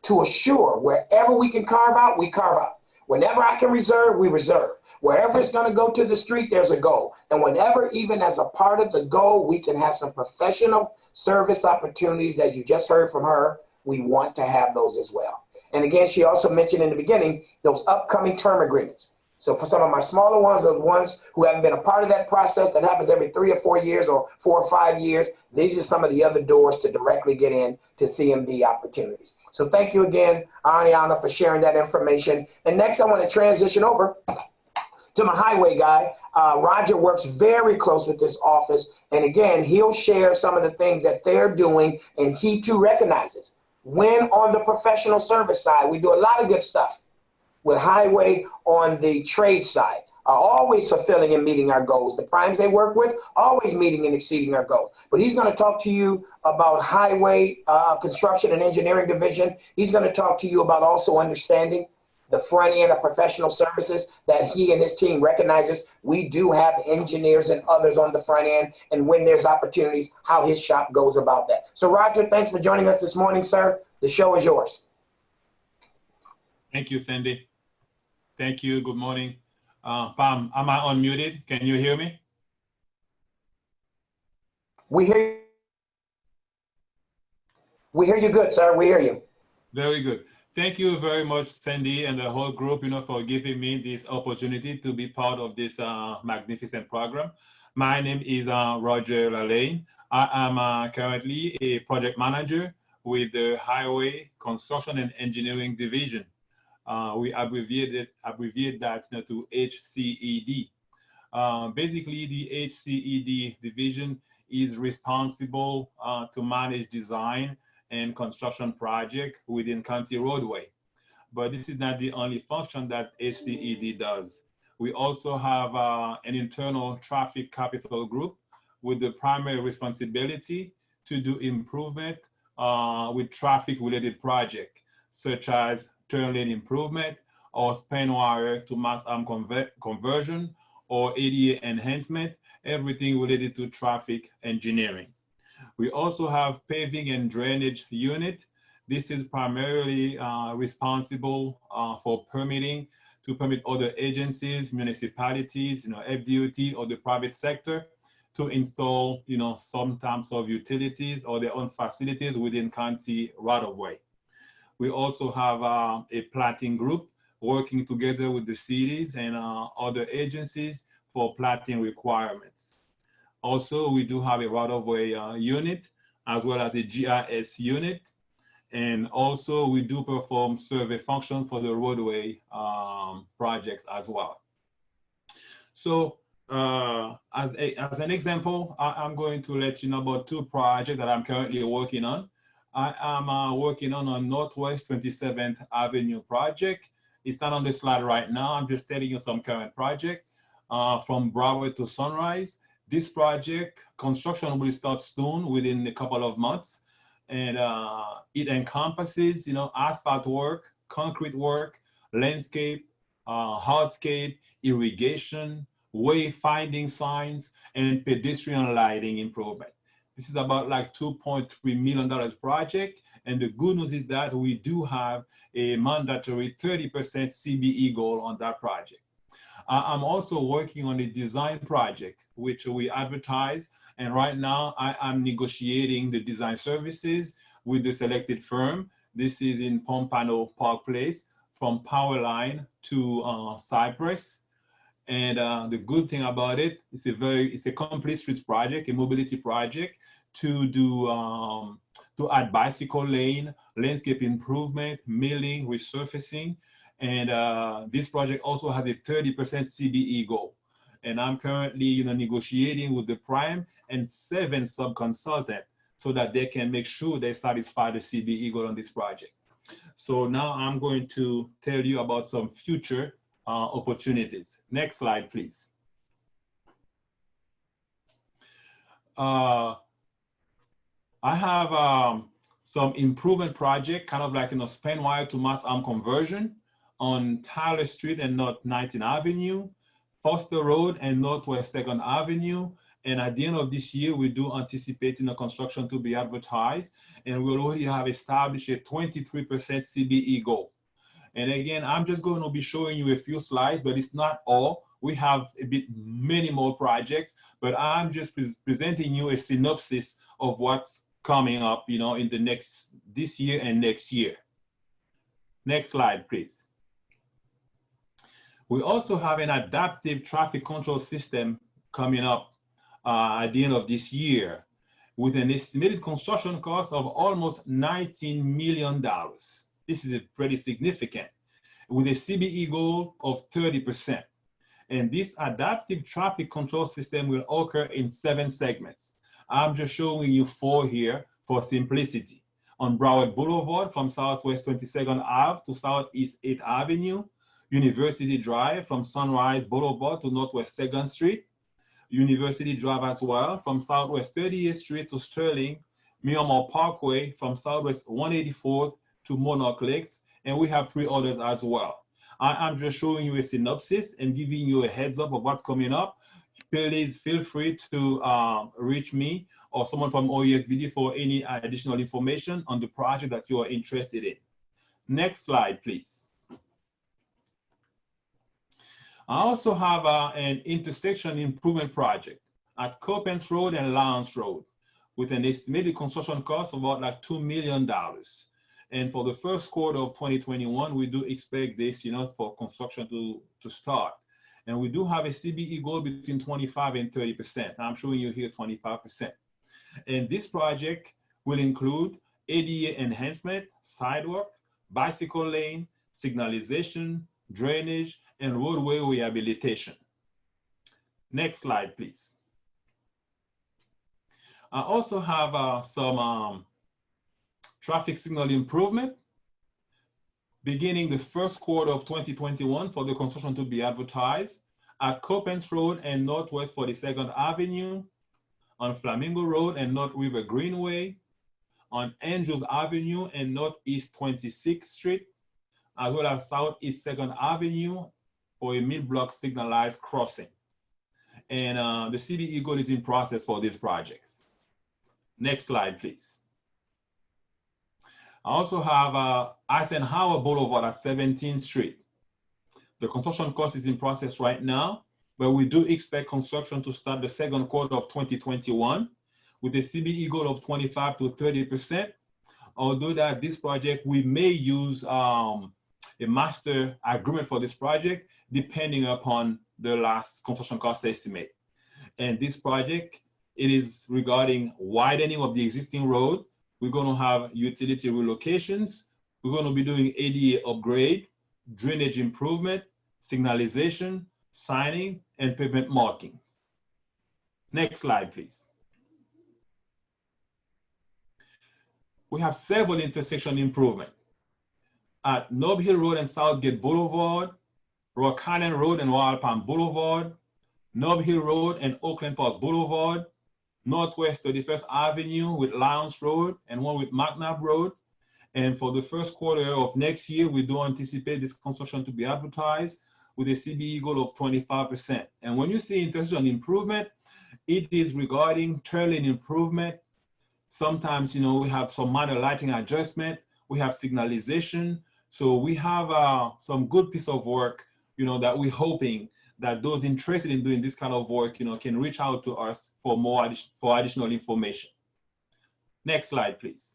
[SPEAKER 1] to assure wherever we can carve out, we carve out. Whenever I can reserve, we reserve. Wherever it's going to go to the street, there's a goal. And whenever, even as a part of the goal, we can have some professional service opportunities, as you just heard from her, we want to have those as well. And again, she also mentioned in the beginning, those upcoming term agreements. So for some of my smaller ones, the ones who haven't been a part of that process that happens every 3 or 4 years or 4 or 5 years, these are some of the other doors to directly get in to CMD opportunities. So thank you again, Ariana, for sharing that information. And next, I want to transition over to my highway guy. Roger works very close with this office. And again, he'll share some of the things that they're doing, and he too recognizes when on the professional service side, we do a lot of good stuff with highway on the trade side, are always fulfilling and meeting our goals. The primes they work with, always meeting and exceeding our goals. But he's going to talk to you about highway construction and engineering division. He's going to talk to you about also understanding the front end of professional services that he and his team recognizes. We do have engineers and others on the front end, and when there's opportunities, how his shop goes about that. So Roger, thanks for joining us this morning, sir. The show is yours.
[SPEAKER 3] Thank you, Cindy. Thank you. Good morning. Pam, am I unmuted? Can you hear me?
[SPEAKER 1] We hear you good, sir. We hear you.
[SPEAKER 3] Very good. Thank you very much, Cindy, and the whole group, for giving me this opportunity to be part of this magnificent program. My name is Roger Lalane. I am currently a project manager with the Highway Construction and Engineering Division. We abbreviate that to HCED. Basically, the HCED division is responsible to manage design and construction project within county roadway. But this is not the only function that HCED does. We also have an internal traffic capital group with the primary responsibility to do improvement with traffic related projects, such as turn lane improvement or span wire to mass arm conversion, or ADA enhancement, everything related to traffic engineering. We also have paving and drainage unit. This is primarily responsible for permitting, to permit other agencies, municipalities, FDOT or the private sector to install, some types of utilities or their own facilities within county right of way. We also have a platting group working together with the cities and other agencies for platting requirements. Also, we do have a right of way unit as well as a GIS unit. And also we do perform survey function for the roadway projects as well. So as an example, I'm going to let you know about two projects that I'm currently working on. I am working on a Northwest 27th Avenue project. It's not on the slide right now. I'm just telling you some current project from Broward to Sunrise. This project, construction will start soon within a couple of months. And it encompasses, asphalt work, concrete work, landscape, hardscape, irrigation, wayfinding signs, and pedestrian lighting improvement. This is about like $2.3 million project. And the good news is that we do have a mandatory 30% CBE goal on that project. I'm also working on a design project, which we advertise. And right now I am negotiating the design services with the selected firm. This is in Pompano Park Place, from power line to Cypress. And the good thing about it, it's a complete streets project, a mobility project to do, to add bicycle lane, landscape improvement, milling, resurfacing. And this project also has a 30% CBE goal. And I'm currently, negotiating with the prime and 7 sub-consultants so that they can make sure they satisfy the CBE goal on this project. So now I'm going to tell you about some future opportunities. Next slide, please. I have some improvement project, kind of like span wire to mass arm conversion on Tyler Street and North 19th Avenue, Foster Road and Northwest 2nd Avenue. And at the end of this year, we do anticipate construction to be advertised, and we'll already have established a 23% CBE goal. And again, I'm just going to be showing you a few slides, but it's not all. We have many more projects, but I'm just presenting you a synopsis of what's coming up, in this year and next year. Next slide, please. We also have an adaptive traffic control system coming up at the end of this year with an estimated construction cost of almost $19 million. This is pretty significant, with a CBE goal of 30%. And this adaptive traffic control system will occur in 7 segments. I'm just showing you 4 here for simplicity. On Broward Boulevard from Southwest 22nd Ave to Southeast 8th Avenue, University Drive from Sunrise Boulevard to Northwest 2nd Street, University Drive as well from Southwest 30th Street to Sterling, Miramar Parkway from Southwest 184th to Monarch Lakes, and we have 3 others as well. I'm just showing you a synopsis and giving you a heads up of what's coming up. Please feel free to reach me or someone from OESBD for any additional information on the project that you are interested in. Next slide, please. I also have an intersection improvement project at Copens Road and Lowndes Road with an estimated construction cost of about like $2 million. And for the first quarter of 2021, we do expect this, for construction to start. And we do have a CBE goal between 25 and 30%. I'm showing you here 25%. And this project will include ADA enhancement, sidewalk, bicycle lane, signalization, drainage, and roadway rehabilitation. Next slide, please. I also have some traffic signal improvement beginning the first quarter of 2021 for the construction to be advertised at Copens Road and Northwest 42nd Avenue, on Flamingo Road and North River Greenway, on Angels Avenue and Northeast 26th Street, as well as Southeast 2nd Avenue for a mid-block signalized crossing. And the CBE goal is in process for these projects. Next slide, please. I also have Eisenhower Boulevard at 17th Street. The construction cost is in process right now, but we do expect construction to start the second quarter of 2021 with a CBE goal of 25 to 30%. Although that this project, we may use a master agreement for this project, depending upon the last construction cost estimate. And this project, it is regarding widening of the existing road. We're going to have utility relocations. We're going to be doing ADA upgrade, drainage improvement, signalization, signing, and pavement markings. Next slide, please. We have several intersection improvement at Nob Hill Road and Southgate Boulevard, Rock Canyon Road and Wild Palm Boulevard, Nob Hill Road and Oakland Park Boulevard, Northwest 31st Avenue with Lions Road and one with McNabb Road. And for the first quarter of next year, we do anticipate this construction to be advertised with a CBE goal of 25%. And when you see intersection improvement, it is regarding turn lane improvement. Sometimes, we have some minor lighting adjustment. We have signalization. So we have some good piece of work, that we're hoping that those interested in doing this kind of work, can reach out to us for for additional information. Next slide, please.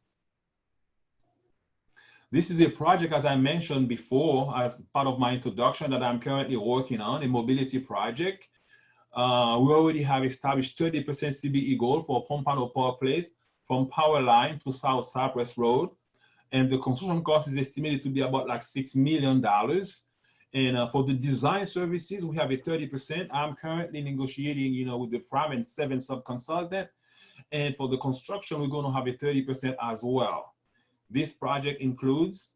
[SPEAKER 3] This is a project, as I mentioned before, as part of my introduction, that I'm currently working on, a mobility project. We already have established 30% CBE goal for Pompano Park Place from Power Line to South Cypress Road. And the construction cost is estimated to be about like $6 million. And for the design services, we have a 30%. I'm currently negotiating, with the prime and 7 sub-consultant. And for the construction, we're going to have a 30% as well. This project includes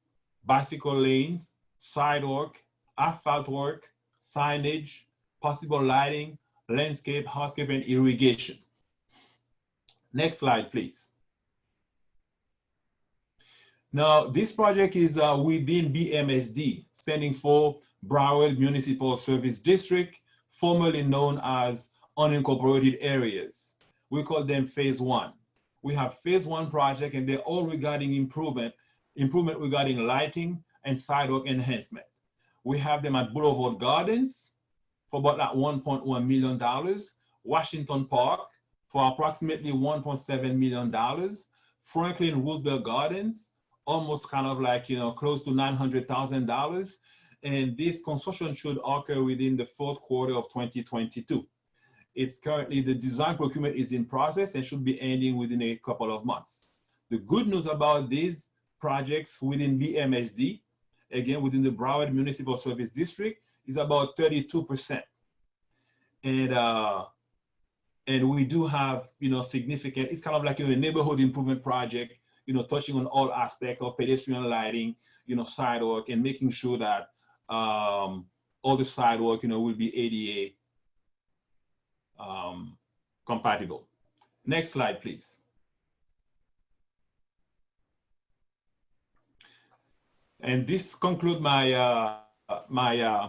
[SPEAKER 3] bicycle lanes, sidewalk, asphalt work, signage, possible lighting, landscape, hardscape, and irrigation. Next slide, please. Now, this project is within BMSD, standing for Broward Municipal Service District, formerly known as unincorporated areas. We call them phase 1. We have phase 1 project, and they're all regarding improvement regarding lighting and sidewalk enhancement. We have them at Boulevard Gardens for about like $1.1 million, Washington Park for approximately $1.7 million, Franklin Roosevelt Gardens, almost kind of like, close to $900,000. And this construction should occur within the fourth quarter of 2022. It's currently, the design procurement is in process and should be ending within a couple of months. The good news about these projects within BMSD, again, within the Broward Municipal Service District, is about 32%. And we do have, significant, it's kind of like a neighborhood improvement project, touching on all aspects of pedestrian lighting, sidewalk, and making sure that all the sidewalk, will be ADA compatible. Next slide, please. And this concludes my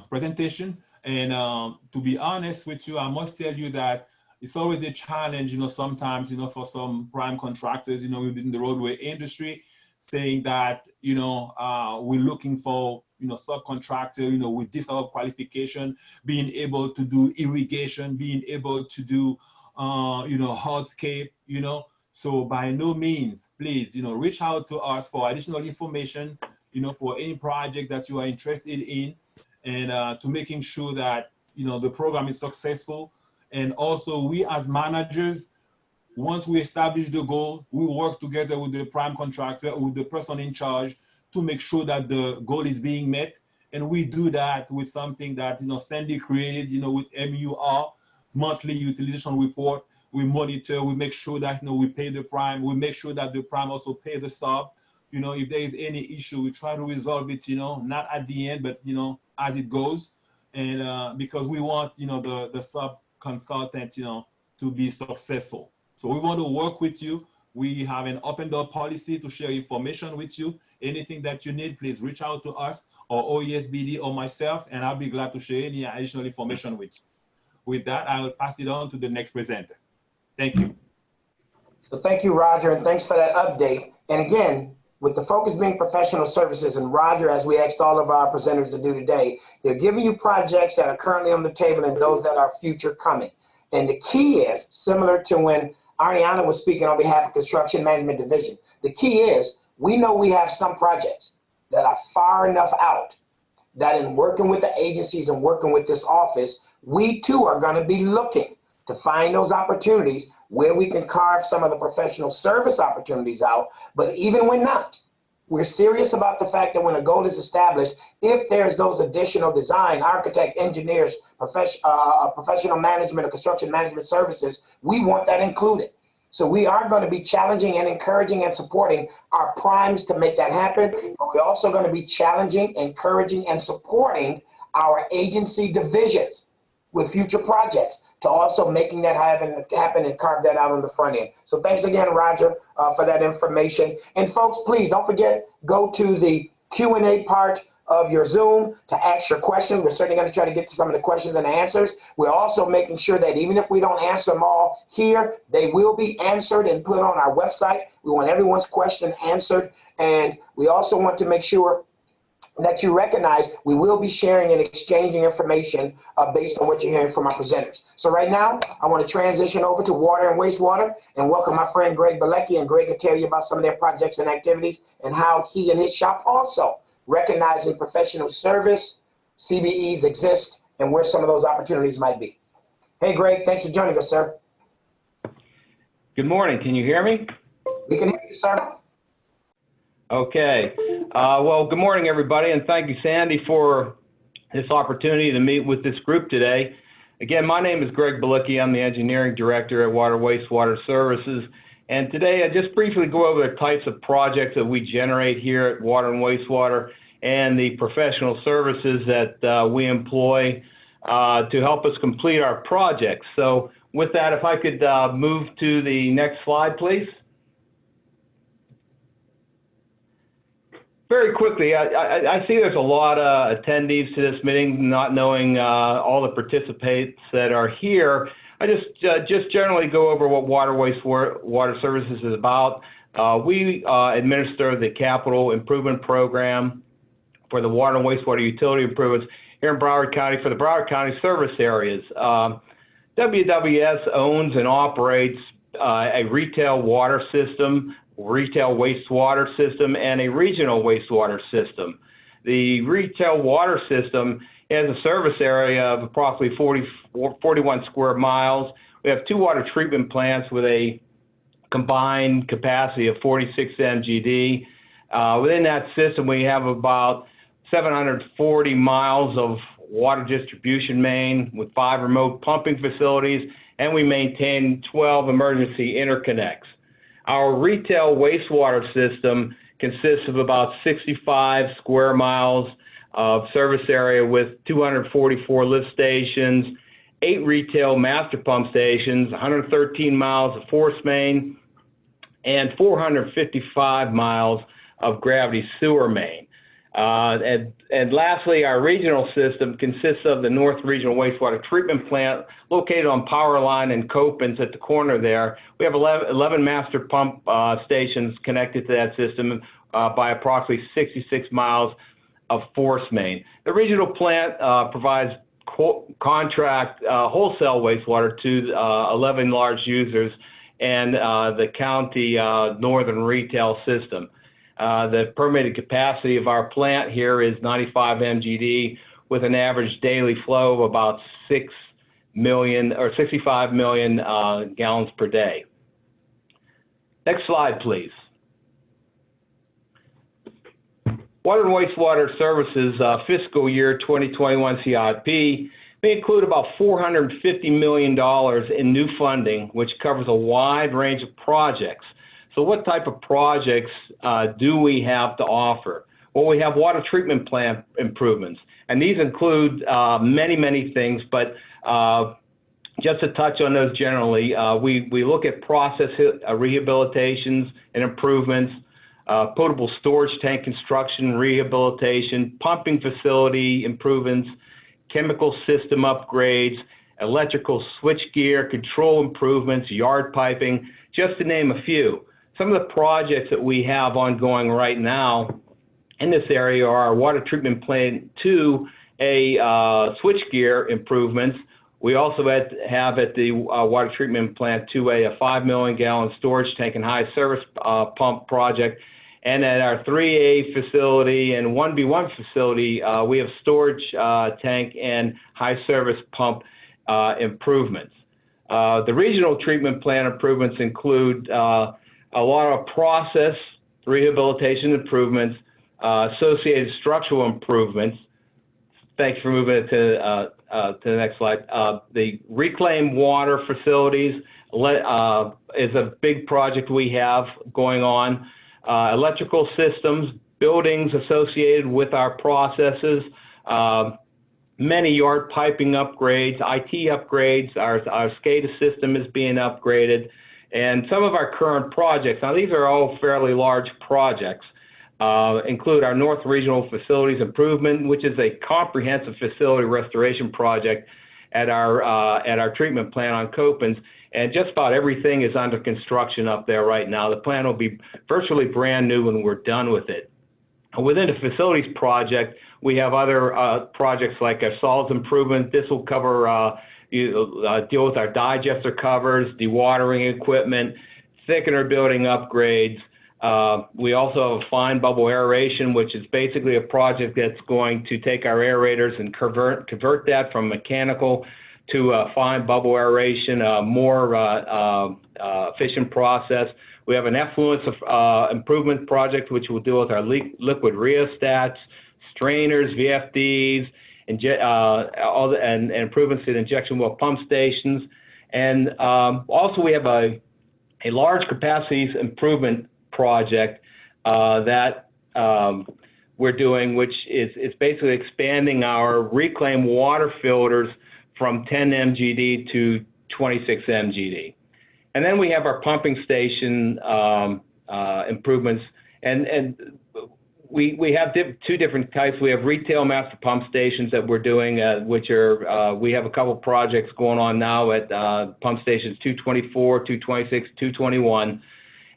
[SPEAKER 3] presentation. And to be honest with you, I must tell you that it's always a challenge, sometimes, for some prime contractors, within the roadway industry, saying that, we're looking for, subcontractor, with this sort of qualification, being able to do irrigation, being able to do, hardscape, So by no means, please, reach out to us for additional information, for any project that you are interested in, and to making sure that, the program is successful. And also, we as managers, once we establish the goal, we work together with the prime contractor, with the person in charge, to make sure that the goal is being met. And we do that with something that, Sandy created, with MUR, monthly utilization report. We monitor, we make sure that, we pay the prime, we make sure that the prime also pay the sub. If there is any issue, we try to resolve it, not at the end, but, as it goes. And because we want, the sub consultant, to be successful. So we want to work with you. We have an open door policy to share information with you. Anything that you need, please reach out to us, or OESBD or myself, and I'll be glad to share any additional information with you. With that, I will pass it on to the next presenter. Thank you.
[SPEAKER 1] So thank you, Roger, and thanks for that update. And again, with the focus being professional services, and Roger, as we asked all of our presenters to do today, they're giving you projects that are currently on the table and those that are future coming. And the key is, similar to when Ariana was speaking on behalf of Construction Management Division, the key is we know we have some projects that are far enough out that in working with the agencies and working with this office, we too are going to be looking to find those opportunities where we can carve some of the professional service opportunities out. But even when not, we're serious about the fact that when a goal is established, if there's those additional design, architect, engineers, professional management or construction management services, we want that included. So we are going to be challenging and encouraging and supporting our primes to make that happen. But we're also going to be challenging, encouraging, and supporting our agency divisions with future projects to also making that happen and carve that out on the front end. So thanks again, Roger, for that information. And folks, please don't forget, go to the Q&A part of your Zoom to ask your questions. We're certainly going to try to get to some of the questions and answers. We're also making sure that even if we don't answer them all here, they will be answered and put on our website. We want everyone's question answered. And we also want to make sure that you recognize we will be sharing and exchanging information based on what you're hearing from our presenters. So right now, I want to transition over to water and wastewater and welcome my friend Greg Bilecki. And Greg will tell you about some of their projects and activities and how he and his shop also recognizing professional service, CBEs exist, and where some of those opportunities might be. Hey, Greg, thanks for joining us, sir.
[SPEAKER 4] Good morning. Can you hear me?
[SPEAKER 1] We can hear you, sir.
[SPEAKER 4] Okay. Well, good morning, everybody, and thank you, Sandy, for this opportunity to meet with this group today. Again, my name is Greg Bilecki. I'm the Engineering Director at Water Wastewater Services. And today, I just briefly go over the types of projects that we generate here at Water and Wastewater and the professional services that we employ to help us complete our projects. So with that, if I could move to the next slide, please. Very quickly, I see there's a lot of attendees to this meeting, not knowing all the participants that are here. I just generally go over what Water Wastewater Services is about. We administer the capital improvement program for the water and wastewater utility improvements here in Broward County for the Broward County service areas. WWS owns and operates a retail water system, retail wastewater system, and a regional wastewater system. The retail water system has a service area of approximately 41 square miles. We have 2 water treatment plants with a combined capacity of 46 MGD. Within that system, we have about 740 miles of water distribution main with 5 remote pumping facilities, and we maintain 12 emergency interconnects. Our retail wastewater system consists of about 65 square miles of service area with 244 lift stations, 8 retail master pump stations, 113 miles of force main, and 455 miles of gravity sewer main. And lastly, our regional system consists of the North Regional Wastewater Treatment Plant located on Power Line and Copens at the corner there. We have 11 master pump stations connected to that system by approximately 66 miles of force main. The regional plant provides contract wholesale wastewater to 11 large users and the county northern retail system. The permitted capacity of our plant here is 95 MGD with an average daily flow of about 6 million or 65 million gallons per day. Next slide, please. Water and Wastewater Services fiscal year 2021 CIP may include about $450 million in new funding, which covers a wide range of projects. So what type of projects do we have to offer? Well, we have water treatment plant improvements, and these include many, many things, but just to touch on those generally, we look at process rehabilitations and improvements, potable storage tank construction, rehabilitation, pumping facility improvements, chemical system upgrades, electrical switchgear, control improvements, yard piping, just to name a few. Some of the projects that we have ongoing right now in this area are our water treatment plant 2, switchgear improvements. We also have at the water treatment plant 2A a 5 million gallon storage tank and high service pump project. And at our 3A facility and 1B1 facility, we have storage tank and high service pump improvements. The regional treatment plant improvements include a lot of process rehabilitation improvements, associated structural improvements. Thanks for moving it to the next slide. The reclaimed water facilities is a big project we have going on. Electrical systems, buildings associated with our processes, many yard piping upgrades, IT upgrades, our SCADA system is being upgraded, and some of our current projects, now these are all fairly large projects, include our North Regional Facilities Improvement, which is a comprehensive facility restoration project at our treatment plant on Copans, and just about everything is under construction up there right now. The plant will be virtually brand new when we're done with it. Within the facilities project, we have other projects like our solids improvement. This will cover, deal with our digester covers, dewatering equipment, thickener building upgrades. We also have fine bubble aeration, which is basically a project that's going to take our aerators and convert that from mechanical to fine bubble aeration, a more efficient process. We have an effluence improvement project, which will deal with our liquid rheostats, strainers, VFDs, and improvements to the injection well pump stations. And also we have a large capacities improvement project that we're doing, which is basically expanding our reclaimed water filters from 10 MGD to 26 MGD. And then we have our pumping station improvements, and we have two different types. We have retail master pump stations that we're doing, which are, we have a couple projects going on now at pump stations 224, 226, 221.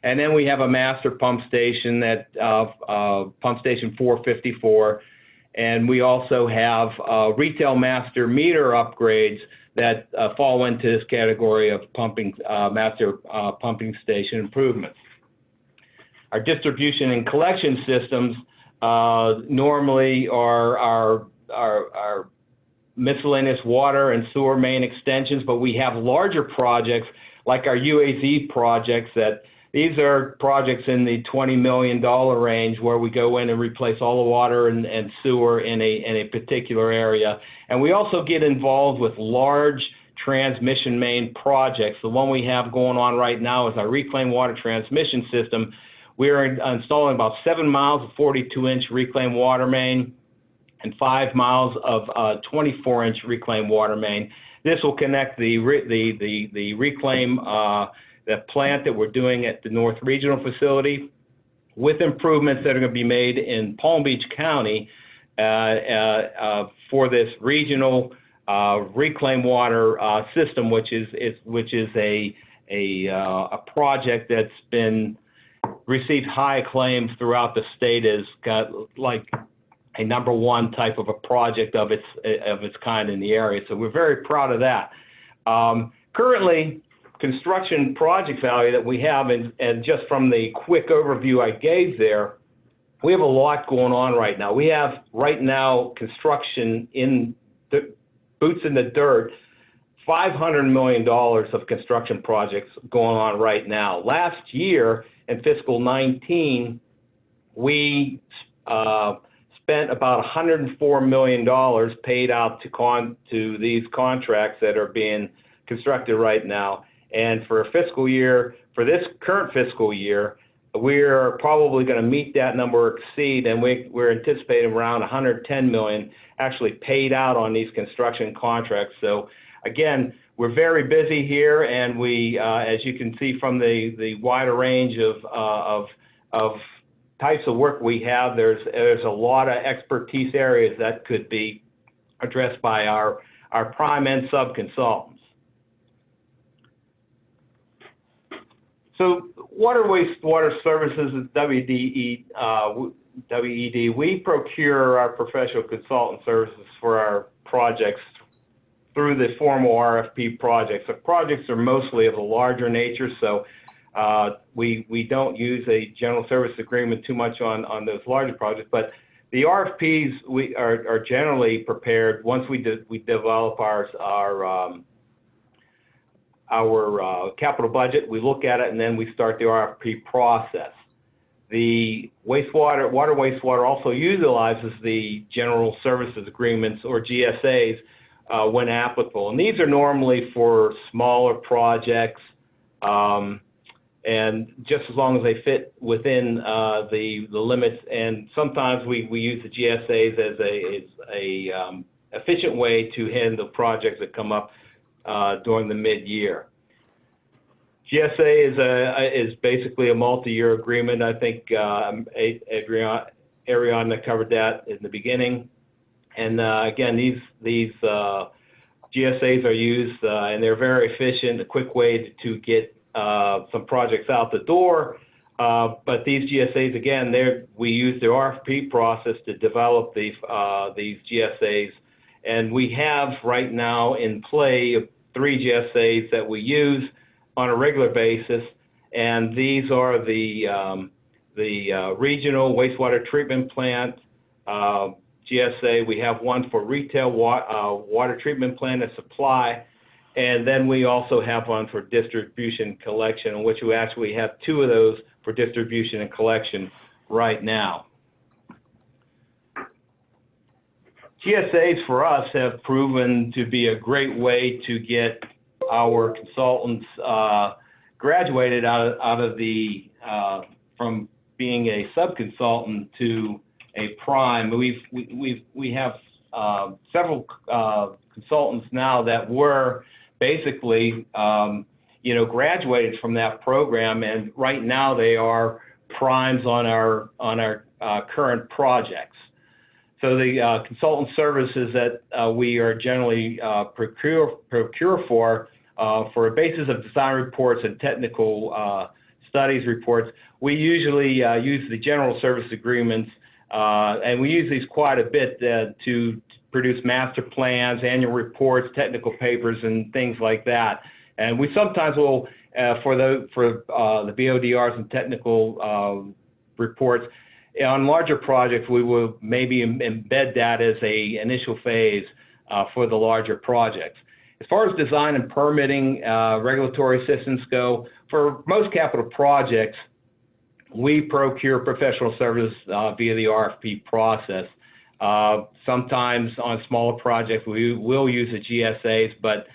[SPEAKER 4] And then we have a master pump station at pump station 454. And we also have retail master meter upgrades that fall into this category of pumping master pumping station improvements. Our distribution and collection systems normally are our miscellaneous water and sewer main extensions, but we have larger projects like our UAZ projects that these are projects in the $20 million range where we go in and replace all the water and sewer in a particular area. And we also get involved with large transmission main projects. The one we have going on right now is our reclaimed water transmission system. We're installing about 7 miles of 42-inch reclaimed water main and 5 miles of 24-inch reclaimed water main. This will connect the reclaim the plant that we're doing at the North Regional Facility with improvements that are going to be made in Palm Beach County for this regional reclaimed water system, which is a project that's been received high acclaim throughout the state as got like a #1 type of a project of its kind in the area. So we're very proud of that. Currently, construction project value that we have, and just from the quick overview I gave there, we have a lot going on right now. We have right now construction in the boots in the dirt, $500 million of construction projects going on right now. Last year in fiscal 19, we spent about $104 million paid out to these contracts that are being constructed right now. And for a fiscal year, for this current fiscal year, we're probably going to meet that number or exceed, and we're anticipating around $110 million actually paid out on these construction contracts. So again, we're very busy here, and we, as you can see from the wider range of types of work we have, there's a lot of expertise areas that could be addressed by our prime and sub-consultants. So water wastewater services is WED. We procure our professional consultant services for our projects through the formal RFP projects. The projects are mostly of a larger nature, so we don't use a general service agreement too much on those larger projects, but the RFPs are generally prepared once we develop our capital budget. We look at it and then we start the RFP process. The water wastewater also utilizes the general services agreements, or GSAs, when applicable, and these are normally for smaller projects. And just as long as they fit within the limits, and sometimes we use the GSAs as a efficient way to handle projects that come up during the mid-year. GSA is basically a multi-year agreement. I think Ariana covered that in the beginning. And again, these GSAs are used, and they're very efficient, a quick way to get some projects out the door, but these GSAs, again, we use the RFP process to develop these GSAs, and we have right now in play 3 GSAs that we use on a regular basis, and these are the regional wastewater treatment plant GSA. We have one for retail water treatment plant and supply. And then we also have one for distribution and collection, in which we actually have 2 of those for distribution and collection right now. GSAs for us have proven to be a great way to get our consultants graduated out of the from being a sub-consultant to a prime. We have several consultants now that were basically, graduated from that program, and right now they are primes on our current projects. So the consultant services that we are generally procure for a basis of design reports and technical studies reports, we usually use the general service agreements, and we use these quite a bit to produce master plans, annual reports, technical papers, and things like that. And we sometimes will, for the BODRs and technical reports, on larger projects, we will maybe embed that as an initial phase for the larger projects. As far as design and permitting, regulatory assistance go, for most capital projects, we procure professional services via the RFP process. Sometimes on smaller projects, we will use the GSAs, but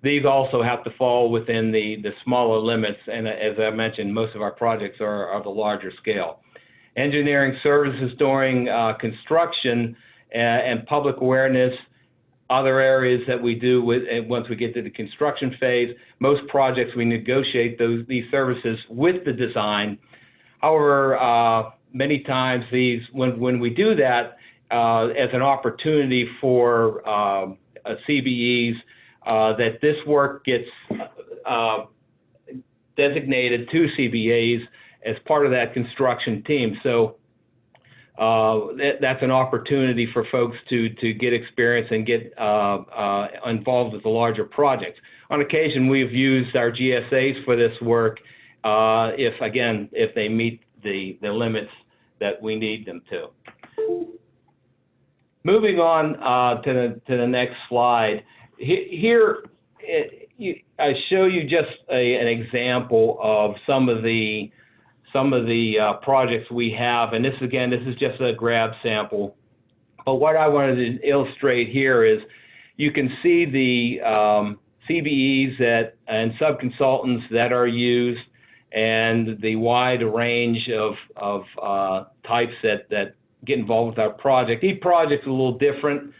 [SPEAKER 4] these also have to fall within the smaller limits. And as I mentioned, most of our projects are the larger scale. Engineering services during construction and public awareness, other areas that we do once we get to the construction phase. Most projects, we negotiate these services with the design. However, many times when we do that as an opportunity for CBEs, that this work gets designated to CBEs as part of that construction team. So that's an opportunity for folks to get experience and get involved with the larger projects. On occasion, we've used our GSAs for this work if they meet the limits that we need them to. Moving on to the next slide. Here, I show you just an example of some of the projects we have, and this is just a grab sample. But what I wanted to illustrate here is you can see the CBEs and sub-consultants that are used, and the wide range of types that get involved with our project. Each project is a little different,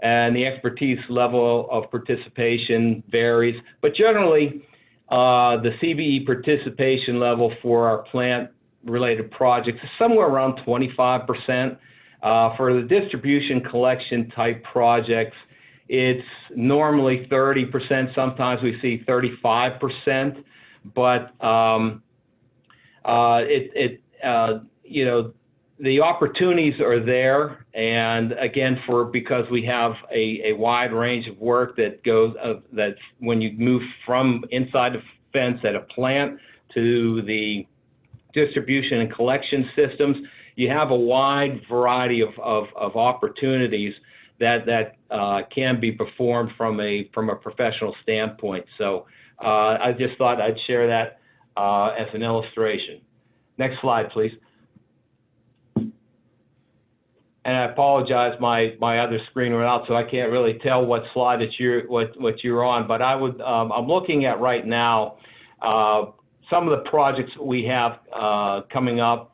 [SPEAKER 4] and the expertise level of participation varies. But generally, the CBE participation level for our plant related projects is somewhere around 25%. For the distribution collection type projects, it's normally 30%. Sometimes we see 35%, but you know, the opportunities are there, and again, because we have a wide range of work that goes that's when you move from inside the fence at a plant to the distribution and collection systems, you have a wide variety of opportunities that can be performed from a professional standpoint. So I just thought I'd share that as an illustration. Next slide, please. And I apologize, my other screen went out, so I can't really tell what slide that you're on. But I'm looking at right now some of the projects we have coming up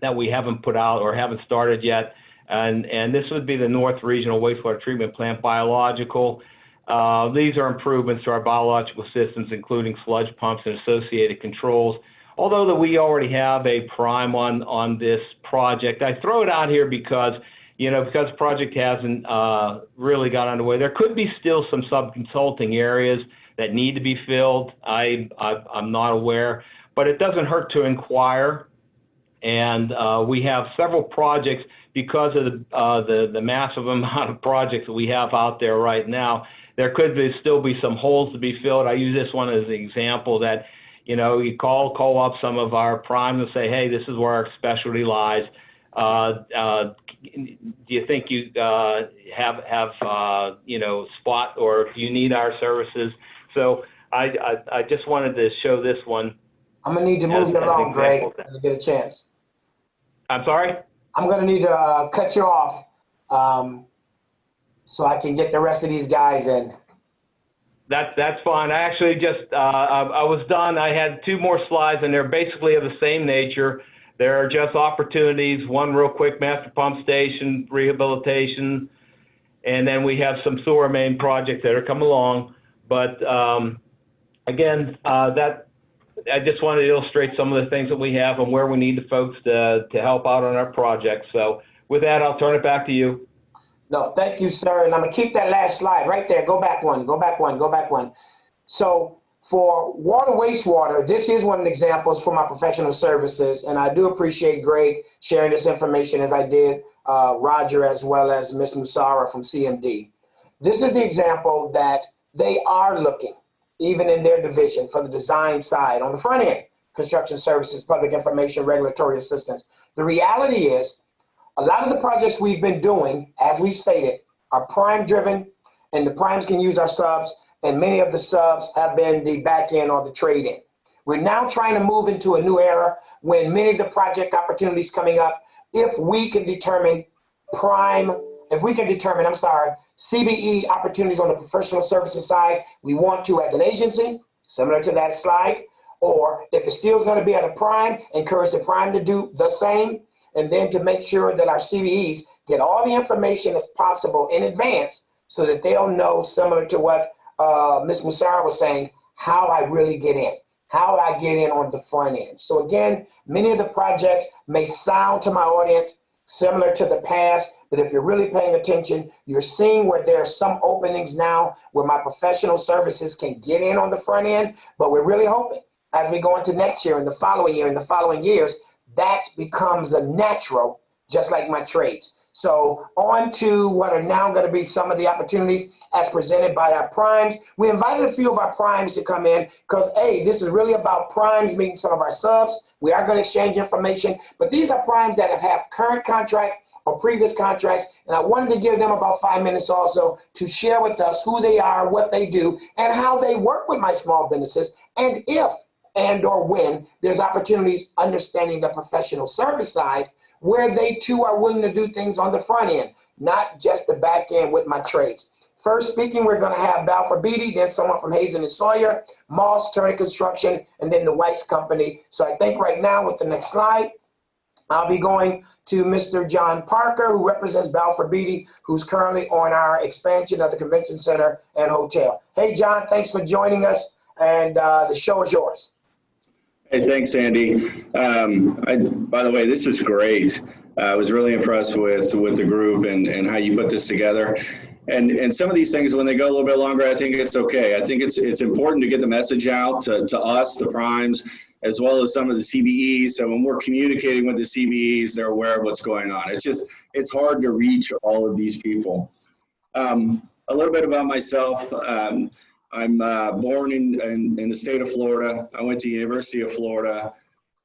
[SPEAKER 4] that we haven't put out or haven't started yet, and this would be the North Regional Wastewater Treatment Plant biological. These are improvements to our biological systems, including sludge pumps and associated controls. Although that we already have a prime on this project, I throw it out here because, you know, because the project hasn't really got underway. There could be still some sub-consulting areas that need to be filled. I'm not aware, but it doesn't hurt to inquire. And we have several projects because of the massive amount of projects that we have out there right now. There could still be some holes to be filled. I use this one as an example that, you know, you call up some of our primes and say, hey, this is where our specialty lies. Do you think you have you know, spot, or do you need our services? So I just wanted to show this one.
[SPEAKER 1] I'm gonna need to move you along, Greg, when you get a chance.
[SPEAKER 4] I'm sorry?
[SPEAKER 1] I'm gonna need to cut you off so I can get the rest of these guys in.
[SPEAKER 4] That's fine. I actually just, I was done. I had two more slides, and they're basically of the same nature. There are just opportunities, one real quick master pump station, rehabilitation, and then we have some sewer main projects that are coming along. But again, I just wanted to illustrate some of the things that we have and where we need the folks to help out on our projects. So with that, I'll turn it back to you.
[SPEAKER 1] No, thank you, sir. And I'm gonna keep that last slide right there. Go back one, go back one, go back one. So for water, wastewater, this is one of the examples for my professional services. And I do appreciate Greg sharing this information, as I did Roger, as well as Ms. Musara from CMD. This is the example that they are looking, even in their division, for the design side on the front end, construction services, public information, regulatory assistance. The reality is, a lot of the projects we've been doing, as we've stated, are prime driven, and the primes can use our subs, and many of the subs have been the back end or the trade in. We're now trying to move into a new era when many of the project opportunities coming up, if we can determine CBE opportunities on the professional services side, we want to as an agency, similar to that slide, or if it's still going to be at a prime, encourage the prime to do the same, and then to make sure that our CBEs get all the information as possible in advance so that they'll know, similar to what Ms. Musara was saying, how I really get in, how I get in on the front end. So again, many of the projects may sound to my audience similar to the past, but if you're really paying attention, you're seeing where there are some openings now where my professional services can get in on the front end, but we're really hoping as we go into next year and the following year and the following years, that becomes a natural, just like my trades. So on to what are now going to be some of the opportunities as presented by our primes. We invited a few of our primes to come in because, A, this is really about primes meeting some of our subs. We are going to exchange information, but these are primes that have current contract or previous contracts, and I wanted to give them about 5 minutes also to share with us who they are, what they do, and how they work with my small businesses, and if and or when there's opportunities understanding the professional service side where they too are willing to do things on the front end, not just the back end with my trades. First speaking, we're going to have Balfour Beatty, then someone from Hazen and Sawyer, Moss, Turner Construction, and then the White's Company. So I think right now with the next slide, I'll be going to Mr. John Parker, who represents Balfour Beatty, who's currently on our expansion of the convention center and hotel. Hey, John, thanks for joining us, and the show is yours.
[SPEAKER 5] Hey, thanks, Andy. By the way, this is great. I was really impressed with the group and how you put this together. And some of these things, when they go a little bit longer, I think it's okay. I think it's important to get the message out to us, the primes, as well as some of the CBEs. So when we're communicating with the CBEs, they're aware of what's going on. It's hard to reach all of these people. A little bit about myself. I'm born in the state of Florida. I went to University of Florida.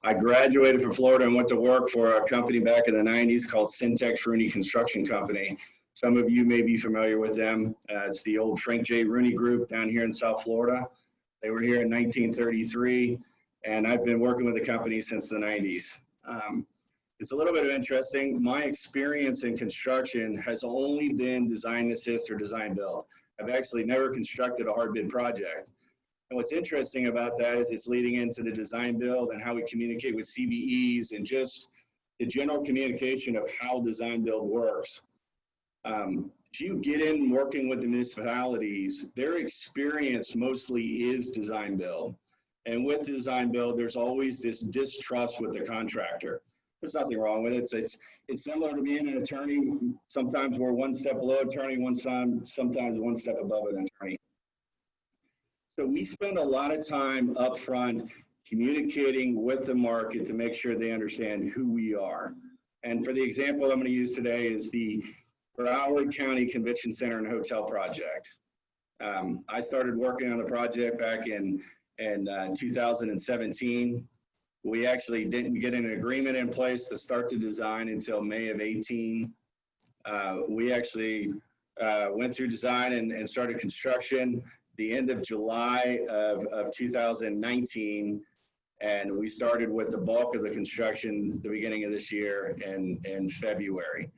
[SPEAKER 5] I graduated from Florida and went to work for a company back in the 90s called Syntex Rooney Construction Company. Some of you may be familiar with them. It's the old Frank J. Rooney Group down here in South Florida. They were here in 1933, and I've been working with the company since the 90s. It's a little bit interesting. My experience in construction has only been design assist or design build. I've actually never constructed a hard bid project. And what's interesting about that is it's leading into the design build and how we communicate with CBEs and just the general communication of how design build works. If you get in working with the municipalities, their experience mostly is design build. And with design build, there's always this distrust with the contractor. There's nothing wrong with it. It's similar to being an attorney. Sometimes we're one step below attorney, sometimes one step above an attorney. So we spend a lot of time up front communicating with the market to make sure they understand who we are. And for the example I'm going to use today is the Broward County Convention Center and Hotel project. I started working on the project back in 2017. We actually didn't get an agreement in place to start the design until May of 18. We actually went through design and started construction the end of July of 2019. And we started with the bulk of the construction the beginning of this year in February.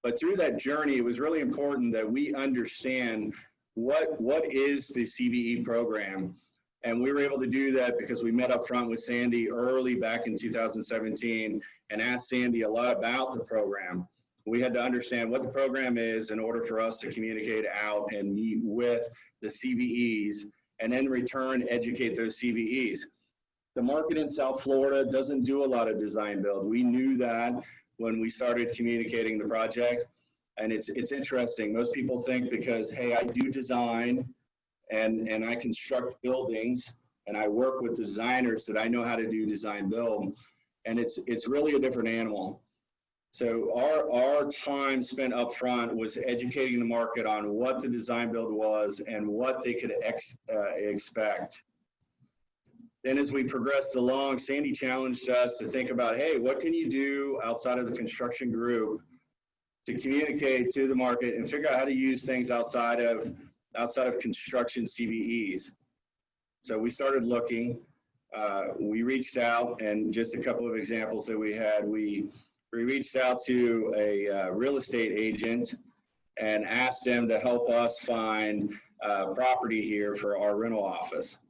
[SPEAKER 5] But through that journey, it was really important that we understand what is the CBE program. And we were able to do that because we met up front with Sandy early back in 2017 and asked Sandy a lot about the program. We had to understand what the program is in order for us to communicate out and meet with the CBEs and then return educate those CBEs. The market in South Florida doesn't do a lot of design build. We knew that when we started communicating the project. And it's interesting. Most people think because, hey, I do design and I construct buildings and I work with designers that I know how to do design build. And it's really a different animal. So our time spent up front was educating the market on what the design build was and what they could expect. Then as we progressed along, Sandy challenged us to think about, hey, what can you do outside of the construction group to communicate to the market and figure out how to use things outside of construction CBEs. So we started looking, we reached out, and just a couple of examples that we had, we reached out to a real estate agent and asked them to help us find property here for our rental office.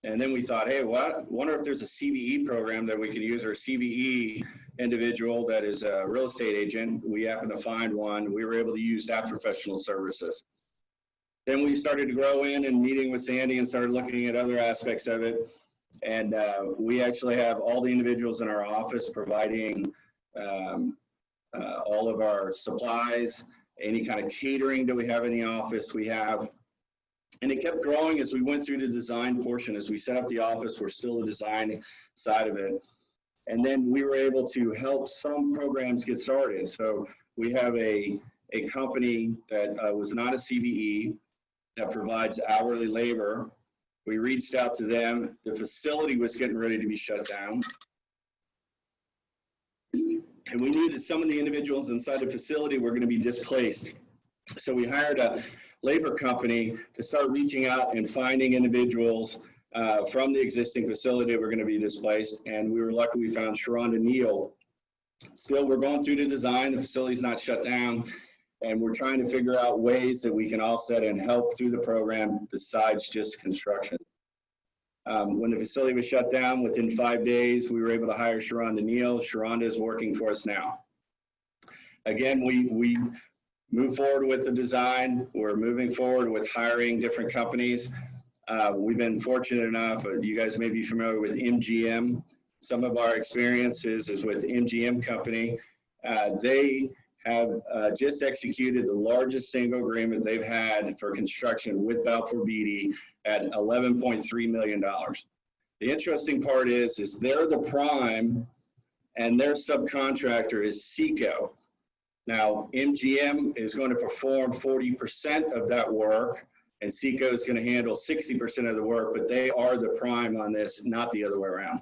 [SPEAKER 5] And then we thought, hey, wonder if there's a CBE program that we could use, or a CBE individual that is a real estate agent. We happened to find one. We were able to use that professional services. Then we started to grow in and meeting with Sandy and started looking at other aspects of it. And we actually have all the individuals in our office providing all of our supplies, any kind of catering that we have in the office we have. And it kept growing as we went through the design portion. As we set up the office, we're still the design side of it. And then we were able to help some programs get started. So we have a company that was not a CBE that provides hourly labor. We reached out to them. The facility was getting ready to be shut down. And we knew that some of the individuals inside the facility were going to be displaced. So we hired a labor company to start reaching out and finding individuals from the existing facility that were going to be displaced. And we were lucky we found Sharonda Neal. Still, we're going through the design. The facility's not shut down. And we're trying to figure out ways that we can offset and help through the program besides just construction. When the facility was shut down, within 5 days, we were able to hire Sharonda Neal. Sharonda is working for us now. Again, we move forward with the design. We're moving forward with hiring different companies. We've been fortunate enough, you guys may be familiar with MGM. Some of our experiences is with MGM Company. They have just executed the largest single agreement they've had for construction with Balfour Beatty at $11.3 million. The interesting part is they're the prime and their subcontractor is SECO. Now, MGM is going to perform 40% of that work, and SECO is going to handle 60% of the work, but they are the prime on this, not the other way around.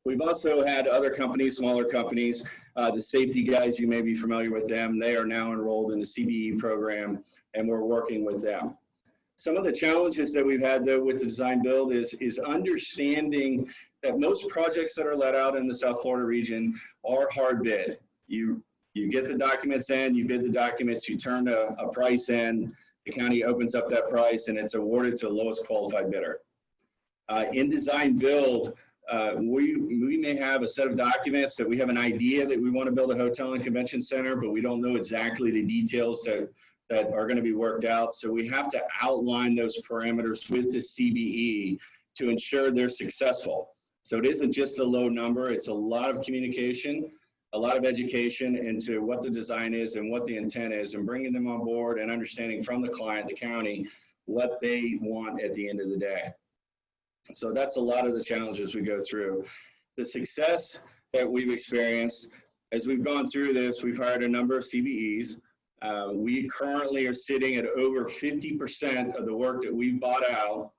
[SPEAKER 5] We've also had other companies, smaller companies, the safety guys, you may be familiar with them. They are now enrolled in the CBE program, and we're working with them. Some of the challenges that we've had, though, with the design build is understanding that most projects that are let out in the South Florida region are hard bid. You get the documents in, you bid the documents, you turn a price in, the county opens up that price, and it's awarded to the lowest qualified bidder. In design build, we may have a set of documents that we have an idea that we want to build a hotel and convention center, but we don't know exactly the details that are going to be worked out. So we have to outline those parameters with the CBE to ensure they're successful. So it isn't just a low number, it's a lot of communication, a lot of education into what the design is and what the intent is, and bringing them on board and understanding from the client, the county, what they want at the end of the day. So that's a lot of the challenges we go through. The success that we've experienced as we've gone through this, we've hired a number of CBEs. We currently are sitting at over 50% of the work that we bought out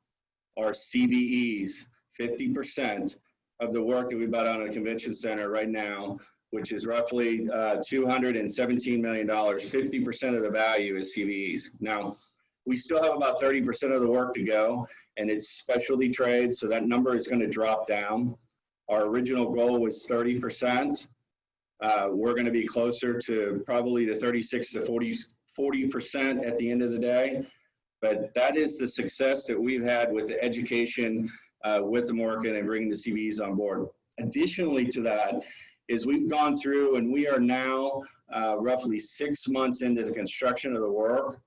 [SPEAKER 5] are CBEs. 50% of the work that we bought out on a convention center right now, which is roughly $217 million, 50% of the value is CBEs. Now, we still have about 30% of the work to go, and it's specialty trade, so that number is going to drop down. Our original goal was 30%. We're going to be closer to probably the 36 to 40% at the end of the day. But that is the success that we've had with the education, with the market, and bringing the CBEs on board. Additionally to that is we've gone through, and we are now roughly 6 months into the construction of the work.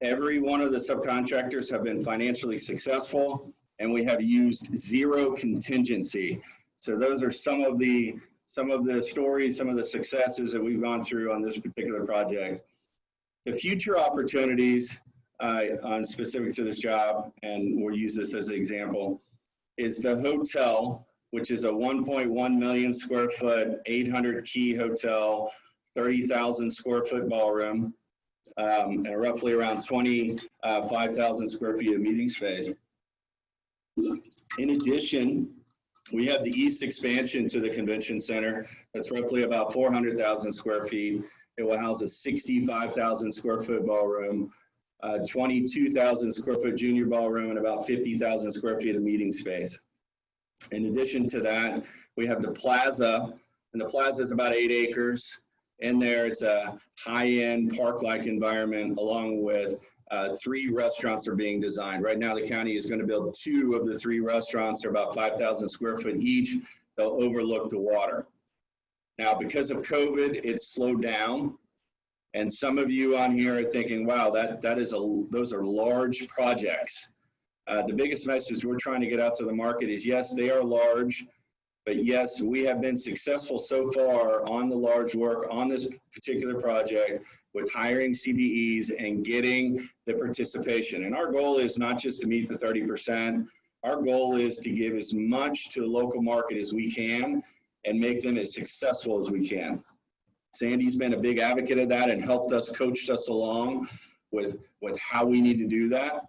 [SPEAKER 5] Every one of the subcontractors have been financially successful, and we have used zero contingency. So those are some of the stories, some of the successes that we've gone through on this particular project. The future opportunities on specific to this job, and we'll use this as an example, is the hotel, which is a 1.1 million square foot, 800 key hotel, 30,000 square foot ballroom, and roughly around 25,000 square feet of meeting space. In addition, we have the east expansion to the convention center. That's roughly about 400,000 square feet. It will house a 65,000 square foot ballroom, 22,000 square foot junior ballroom, and about 50,000 square feet of meeting space. In addition to that, we have the plaza, and the plaza is about 8 acres. In there, it's a high-end park-like environment, along with 3 restaurants are being designed. Right now, the county is going to build 2 of the 3 restaurants. They're about 5,000 square foot each. They'll overlook the water. Now, because of COVID, it's slowed down. And some of you on here are thinking, wow, those are large projects. The biggest message we're trying to get out to the market is, yes, they are large, but yes, we have been successful so far on the large work on this particular project with hiring CBEs and getting the participation. And our goal is not just to meet the 30%. Our goal is to give as much to the local market as we can and make them as successful as we can. Sandy's been a big advocate of that and helped us, coached us along with how we need to do that.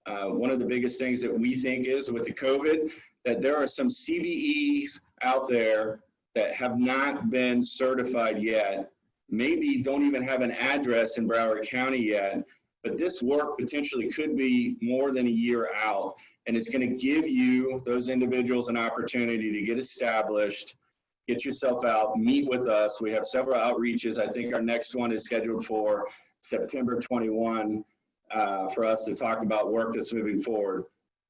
[SPEAKER 5] One of the biggest things that we think is with the COVID, that there are some CBEs out there that have not been certified yet, maybe don't even have an address in Broward County yet, but this work potentially could be more than a year out, and it's going to give you, those individuals, an opportunity to get established, get yourself out, meet with us. We have several outreaches. I think our next one is scheduled for September 21 for us to talk about work that's moving forward.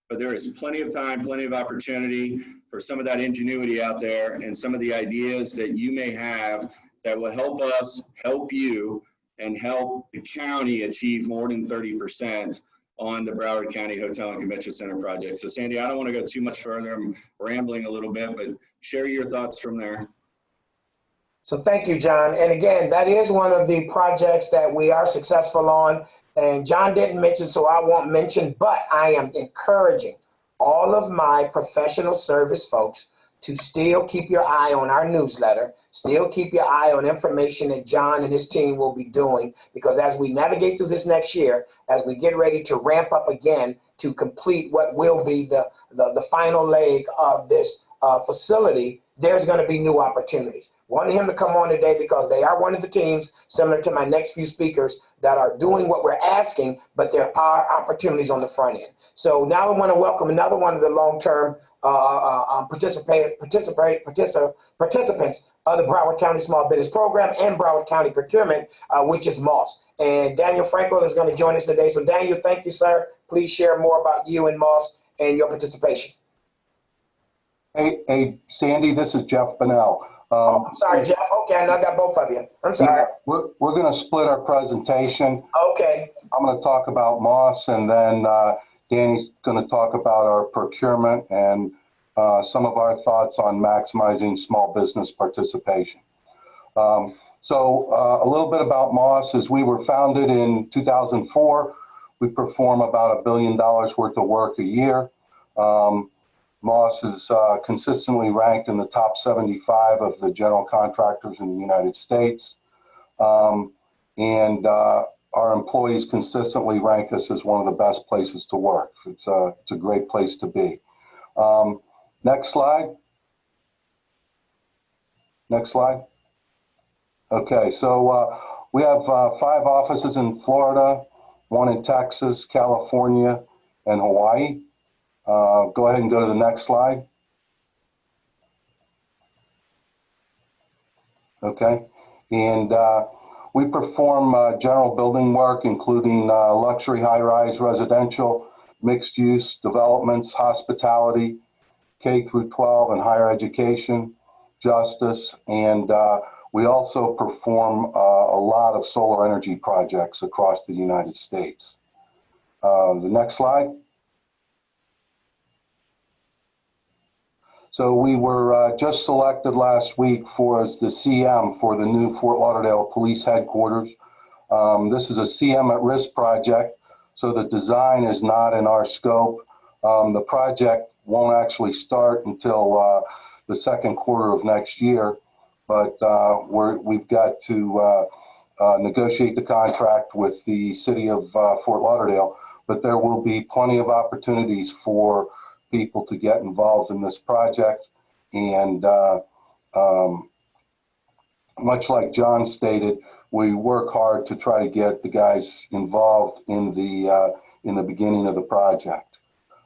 [SPEAKER 5] But there is plenty of time, plenty of opportunity for some of that ingenuity out there and some of the ideas that you may have that will help us, help you, and help the county achieve more than 30% on the Broward County Hotel and Convention Center project. So Sandy, I don't want to go too much further. I'm rambling a little bit, but share your thoughts from there.
[SPEAKER 1] So thank you, John. And again, that is one of the projects that we are successful on. And John didn't mention, so I won't mention, but I am encouraging all of my professional service folks to still keep your eye on our newsletter, still keep your eye on information that John and his team will be doing, because as we navigate through this next year, as we get ready to ramp up again to complete what will be the final leg of this facility, there's going to be new opportunities. Wanted him to come on today because they are one of the teams, similar to my next few speakers, that are doing what we're asking, but there are opportunities on the front end. So now I want to welcome another one of the long-term participants of the Broward County Small Business Program and Broward County Procurement, which is Moss. And Daniel Frankel is going to join us today. So Daniel, thank you, sir. Please share more about you and Moss and your participation.
[SPEAKER 6] Hey, Sandy, this is Jeff Bonnell.
[SPEAKER 1] I'm sorry, Jeff. Okay, I know I got both of you. I'm sorry.
[SPEAKER 6] We're going to split our presentation.
[SPEAKER 1] Okay.
[SPEAKER 6] I'm going to talk about Moss, and then Danny's going to talk about our procurement and some of our thoughts on maximizing small business participation. So a little bit about Moss is we were founded in 2004. We perform about $1 billion worth of work a year. Moss is consistently ranked in the top 75 of the general contractors in the United States. And our employees consistently rank us as one of the best places to work. It's a great place to be. Next slide. Next slide. Okay, so we have 5 offices in Florida, 1 in Texas, California, and Hawaii. Go ahead and go to the next slide. Okay, and we perform general building work, including luxury high-rise residential, mixed-use developments, hospitality, K through 12 and higher education, justice, and we also perform a lot of solar energy projects across the United States. The next slide. So we were just selected last week as the CM for the new Fort Lauderdale Police Headquarters. This is a CM at risk project, so the design is not in our scope. The project won't actually start until the second quarter of next year, but we've got to negotiate the contract with the city of Fort Lauderdale, but there will be plenty of opportunities for people to get involved in this project. And much like John stated, we work hard to try to get the guys involved in the beginning of the project.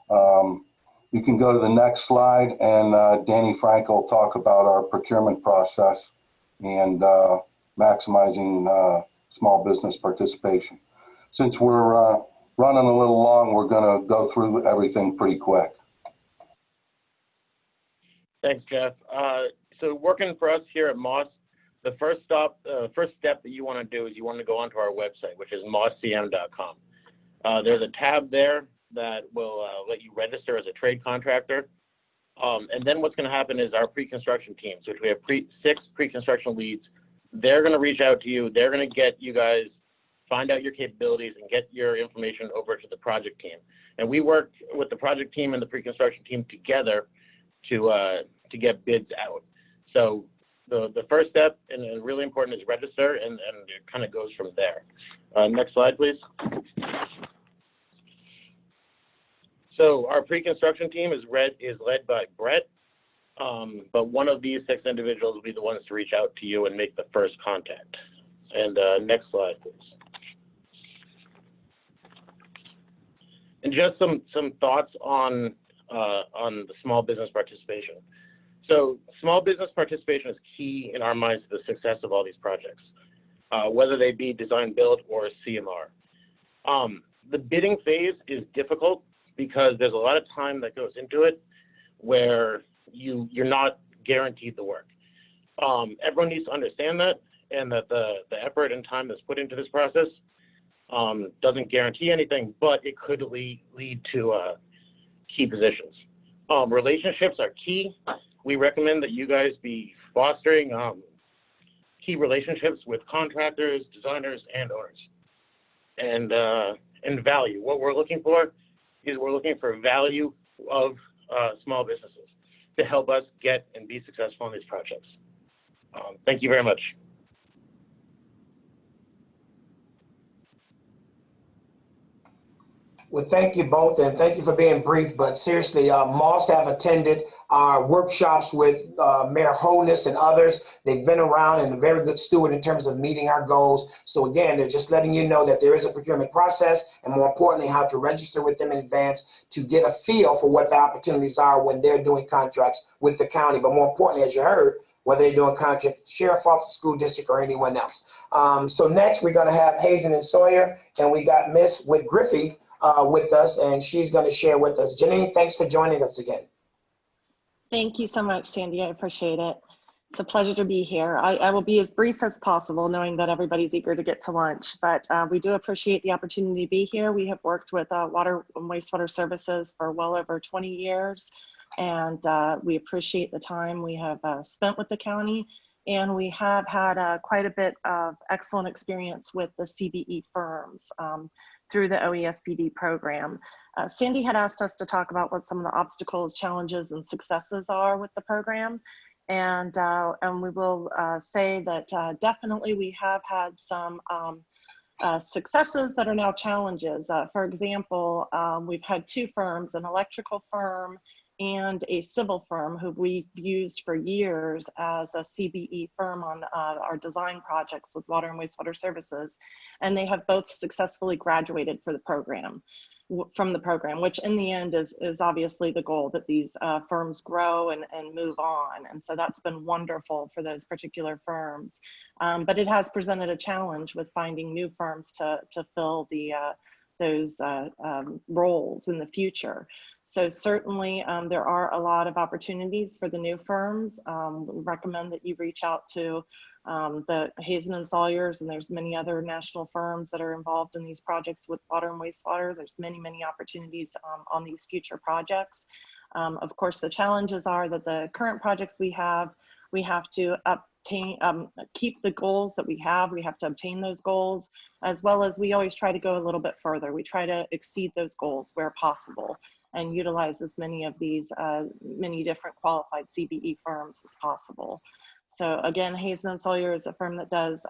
[SPEAKER 6] You can go to the next slide, and Danny Frankel will talk about our procurement process and maximizing small business participation. Since we're running a little long, we're going to go through everything pretty quick.
[SPEAKER 7] Thanks, Jeff. So working for us here at Moss, the first step that you want to do is you want to go onto our website, which is mosscm.com. There's a tab there that will let you register as a trade contractor. And then what's going to happen is our pre-construction team, so we have 6 pre-construction leads, they're going to reach out to you. They're going to get you guys, find out your capabilities and get your information over to the project team. And we work with the project team and the pre-construction team together to get bids out. So the first step, and really important, is register, and it kind of goes from there. Next slide, please. So our pre-construction team is led by Brett, but one of these 6 individuals will be the ones to reach out to you and make the first contact. And next slide, please. And just some thoughts on the small business participation. So small business participation is key in our minds to the success of all these projects, whether they be design build or CMR. The bidding phase is difficult because there's a lot of time that goes into it where you're not guaranteed the work. Everyone needs to understand that, and that the effort and time that's put into this process Doesn't guarantee anything, but it could lead to key positions. Relationships are key. We recommend that you guys be fostering key relationships with contractors, designers, and owners. And value. What we're looking for is we're looking for value of small businesses to help us get and be successful in these projects. Thank you very much.
[SPEAKER 1] Well, thank you both, and thank you for being brief, but seriously, Moss have attended our workshops with Mayor Holness and others. They've been around and a very good steward in terms of meeting our goals. So again, they're just letting you know that there is a procurement process, and more importantly, how to register with them in advance to get a feel for what the opportunities are when they're doing contracts with the county. But more importantly, as you heard, whether they're doing contract with the sheriff office, school district, or anyone else. So next, we're gonna have Hazen and Sawyer, and we got Miss Whit Griffey with us, and she's going to share with us. Janine, thanks for joining us again.
[SPEAKER 8] Thank you so much, Sandy. I appreciate it. It's a pleasure to be here. I will be as brief as possible, knowing that everybody's eager to get to lunch, but we do appreciate the opportunity to be here. We have worked with water and wastewater services for well over 20 years, and we appreciate the time we have spent with the county, and we have had quite a bit of excellent experience with the CBE firms through the OESBD program. Sandy had asked us to talk about what some of the obstacles, challenges, and successes are with the program. And we will say that definitely we have had some successes that are now challenges. For example, we've had two firms, an electrical firm and a civil firm who we've used for years as a CBE firm on our design projects with water and wastewater services. And they have both successfully graduated from the program, which in the end is obviously the goal, that these firms grow and move on. And so that's been wonderful for those particular firms. But it has presented a challenge with finding new firms to fill those roles in the future. So certainly there are a lot of opportunities for the new firms. We recommend that you reach out to the Hazen and Sawyers, and there's many other national firms that are involved in these projects with water and wastewater. There's many opportunities on these future projects. Of course, the challenges are that the current projects we have to obtain, keep the goals that we have to obtain those goals, as well as we always try to go a little bit further. We try to exceed those goals where possible and utilize as many of these, many different qualified CBE firms as possible. So again, Hazen and Sawyer is a firm that does,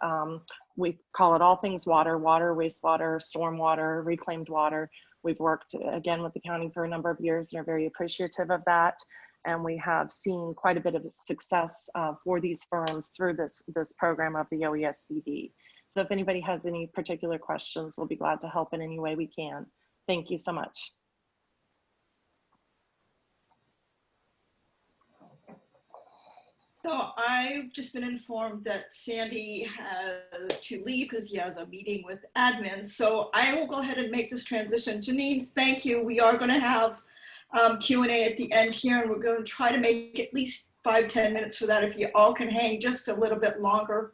[SPEAKER 8] we call it all things water, wastewater, stormwater, reclaimed water. We've worked again with the county for a number of years and are very appreciative of that. And we have seen quite a bit of success for these firms through this program of the OESBD. So if anybody has any particular questions, we'll be glad to help in any way we can. Thank you so much.
[SPEAKER 9] So I've just been informed that Sandy has to leave because he has a meeting with admin. So I will go ahead and make this transition. Janine, thank you. We are going to have Q&A at the end here, and we're going to try to make at least 5-10 minutes for that. If you all can hang just a little bit longer,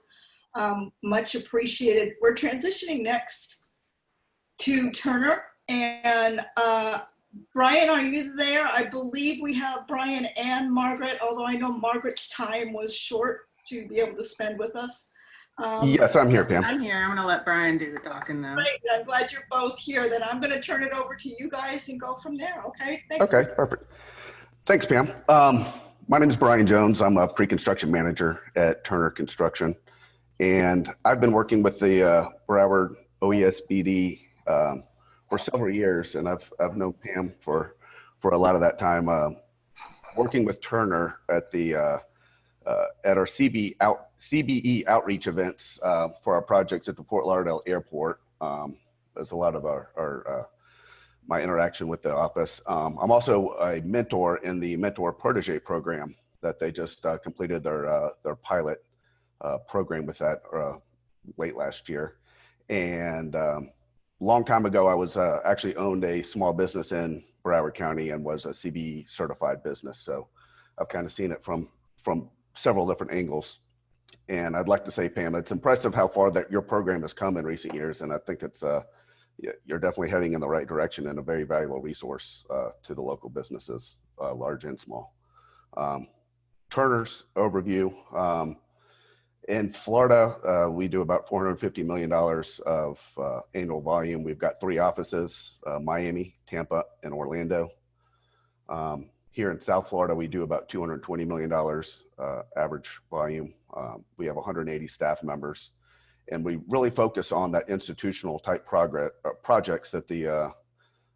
[SPEAKER 9] much appreciated. We're transitioning next to Turner, and Brian, are you there? I believe we have Brian and Margaret, although I know Margaret's time was short to be able to spend with us.
[SPEAKER 10] Yes, I'm here, Pam.
[SPEAKER 11] I'm here. I'm going to let Brian do the talking though.
[SPEAKER 9] Great. I'm glad you're both here. Then I'm going to turn it over to you guys and go from there. Okay. Thanks.
[SPEAKER 10] Okay, perfect. Thanks, Pam. My name is Brian Jones. I'm a pre-construction manager at Turner Construction. And I've been working with the Broward OESBD for several years, and I've known Pam for a lot of that time. Working with Turner at our CBE outreach events for our projects at the Fort Lauderdale Airport. There's a lot of my interaction with the office. I'm also a mentor in the Mentor Protege program that they just completed their pilot program with that late last year. And long time ago, I was actually owned a small business in Broward County and was a CBE certified business. So I've kind of seen it from several different angles. And I'd like to say, Pam, it's impressive how far that your program has come in recent years. And I think it's, you're definitely heading in the right direction and a very valuable resource to the local businesses, large and small. Turner's overview. In Florida, we do about $450 million of annual volume. We've got 3 offices, Miami, Tampa, and Orlando. Here in South Florida, we do about $220 million average volume. We have 180 staff members, and we really focus on that institutional type projects that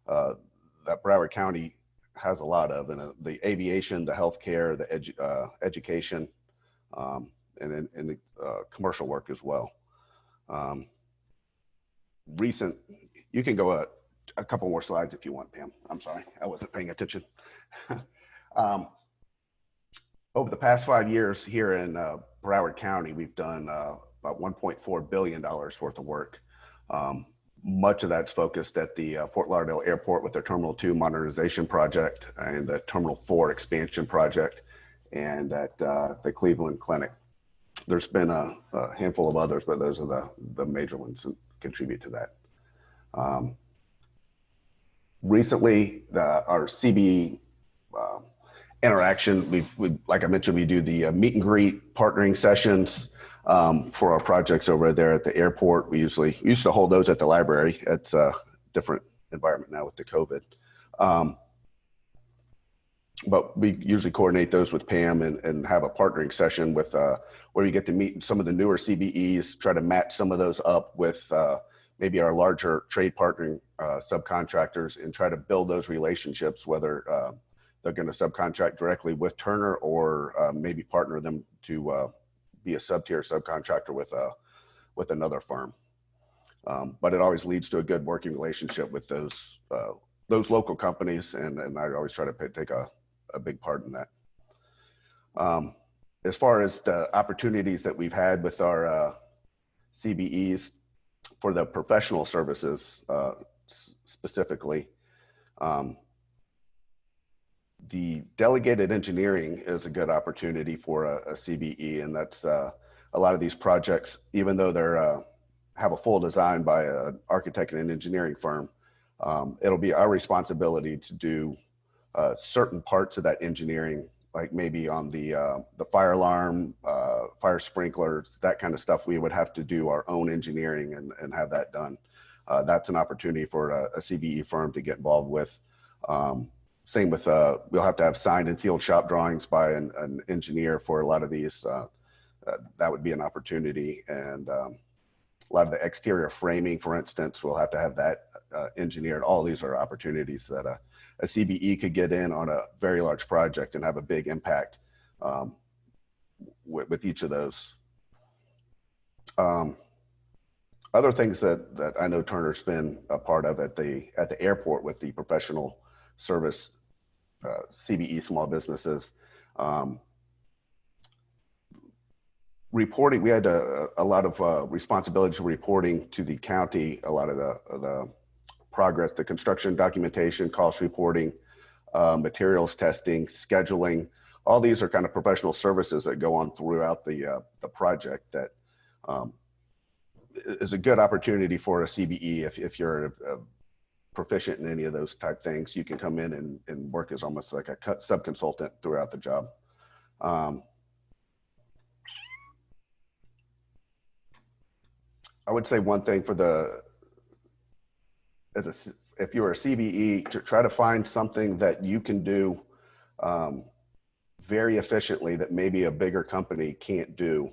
[SPEAKER 10] that Broward County has a lot of, and the aviation, the healthcare, the education, and the commercial work as well. You can go a couple more slides if you want, Pam. I'm sorry, I wasn't paying attention. Over the past 5 years here in Broward County, we've done about $1.4 billion worth of work. Much of that's focused at the Fort Lauderdale Airport with their Terminal 2 modernization project and the Terminal 4 expansion project, and at the Cleveland Clinic. There's been a handful of others, but those are the major ones that contribute to that. Recently, our CBE interaction, we like I mentioned, we do the meet and greet partnering sessions for our projects over there at the airport. We used to hold those at the library. It's a different environment now with the COVID. But we usually coordinate those with Pam and have a partnering session with where you get to meet some of the newer CBEs, try to match some of those up with maybe our larger trade partnering subcontractors, and try to build those relationships, whether they're going to subcontract directly with Turner or maybe partner them to be a sub-tier subcontractor with another firm. But it always leads to a good working relationship with those local companies, and I always try to take a big part in that. As far as the opportunities that we've had with our CBEs for the professional services specifically, the delegated engineering is a good opportunity for a CBE, and that's a lot of these projects, even though they're have a full design by an architect and an engineering firm, it'll be our responsibility to do certain parts of that engineering, like maybe on the fire alarm, fire sprinklers, that kind of stuff. We would have to do our own engineering and have that done. That's an opportunity for a CBE firm to get involved with. Same with, we'll have to have signed and sealed shop drawings by an engineer for a lot of these. That would be an opportunity. And a lot of the exterior framing, for instance, we'll have to have that engineered. All these are opportunities that a CBE could get in on a very large project and have a big impact with each of those. Other things that I know Turner's been a part of at the airport with the professional service CBE small businesses. Reporting, we had a lot of responsibility for reporting to the county, a lot of the progress, the construction documentation, cost reporting, materials testing, scheduling. All these are kind of professional services that go on throughout the project that is a good opportunity for a CBE. If you're proficient in any of those type things, you can come in and work as almost like a sub-consultant throughout the job. I would say one thing for if you're a CBE, to try to find something that you can do very efficiently that maybe a bigger company can't do,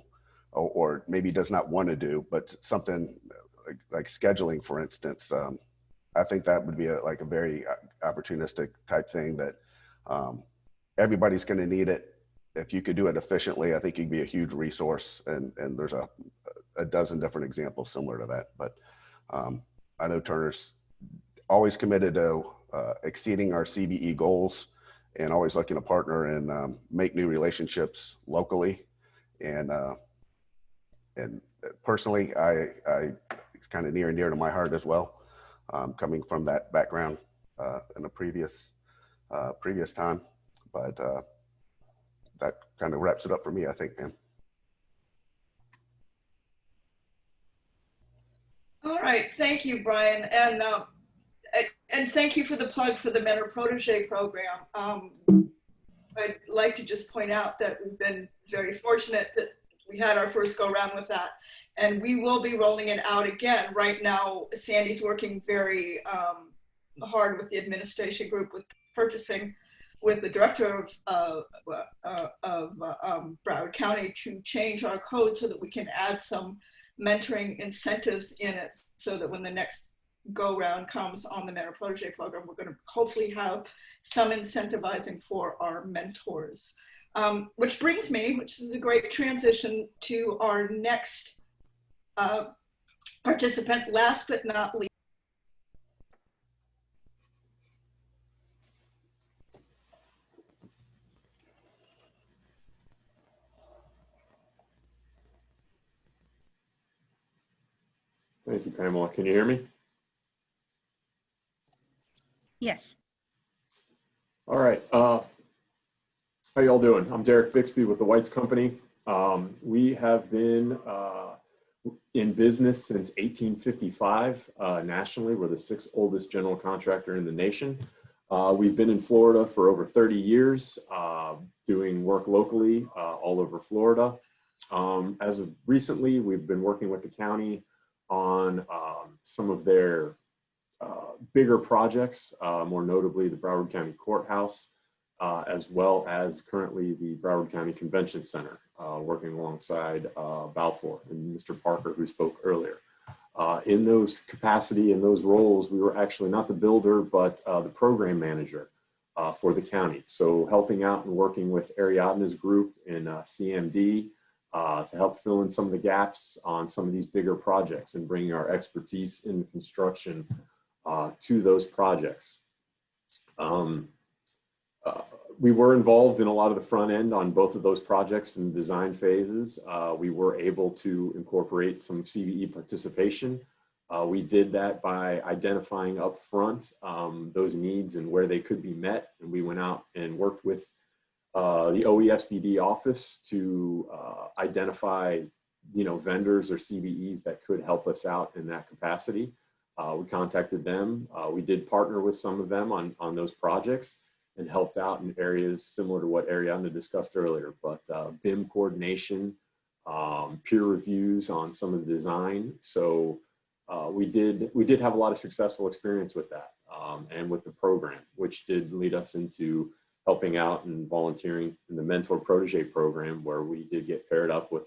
[SPEAKER 10] or maybe does not want to do, but something like scheduling, for instance. I think that would be a very opportunistic type thing that everybody's going to need it. If you could do it efficiently, I think you'd be a huge resource. And there's a dozen different examples similar to that. But I know Turner's always committed to exceeding our CBE goals and always looking to partner and make new relationships locally. And personally, it's kind of near and dear to my heart as well. Coming from that background in a previous time, but that kind of wraps it up for me, I think, man.
[SPEAKER 9] All right, thank you, Brian. And thank you for the plug for the Mentor Protege program. I'd like to just point out that we've been very fortunate that we had our first go round with that. And we will be rolling it out again. Right now, Sandy's working very hard with the administration group, with purchasing, with the director of Broward County to change our code so that we can add some mentoring incentives in it, so that when the next go round comes on the Mentor Protege program, we're going to hopefully have some incentivizing for our mentors. Which brings me, which is a great transition, to our next participant, last but not least.
[SPEAKER 12] Thank you, Pamela. Can you hear me?
[SPEAKER 11] Yes.
[SPEAKER 12] All right. How y'all doing? I'm Derek Bixby with the Whites Company. We have been in business since 1855 nationally. We're the 6th oldest general contractor in the nation. We've been in Florida for over 30 years, doing work locally all over Florida. As of recently, we've been working with the county on some of their bigger projects, more notably the Broward County Courthouse, as well as currently the Broward County Convention Center, working alongside Balfour and Mr. Parker, who spoke earlier. In those capacity, in those roles, we were actually not the builder, but the program manager for the county. So helping out and working with Ariadne's group in CMD to help fill in some of the gaps on some of these bigger projects and bringing our expertise in construction to those projects. We were involved in a lot of the front end on both of those projects in the design phases. We were able to incorporate some CBE participation. We did that by identifying up front those needs and where they could be met. And we went out and worked with the OESBD office to identify, vendors or CBEs that could help us out in that capacity. We contacted them. We did partner with some of them on those projects and helped out in areas similar to what Ariadne discussed earlier, but BIM coordination, peer reviews on some of the design. So we did have a lot of successful experience with that and with the program, which did lead us into helping out and volunteering in the Mentor Protege program, where we did get paired up with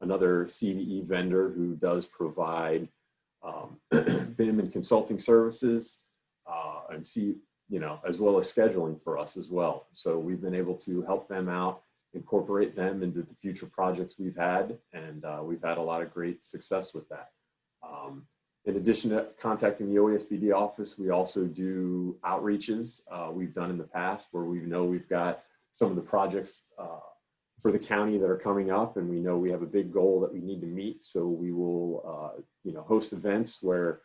[SPEAKER 12] another CBE vendor who does provide BIM and consulting services and as well as scheduling for us as well. So we've been able to help them out, incorporate them into the future projects we've had, and we've had a lot of great success with that. In addition to contacting the OESBD office, we also do outreaches we've done in the past where we've got some of the projects for the county that are coming up, and we know we have a big goal that we need to meet. So we will, host events where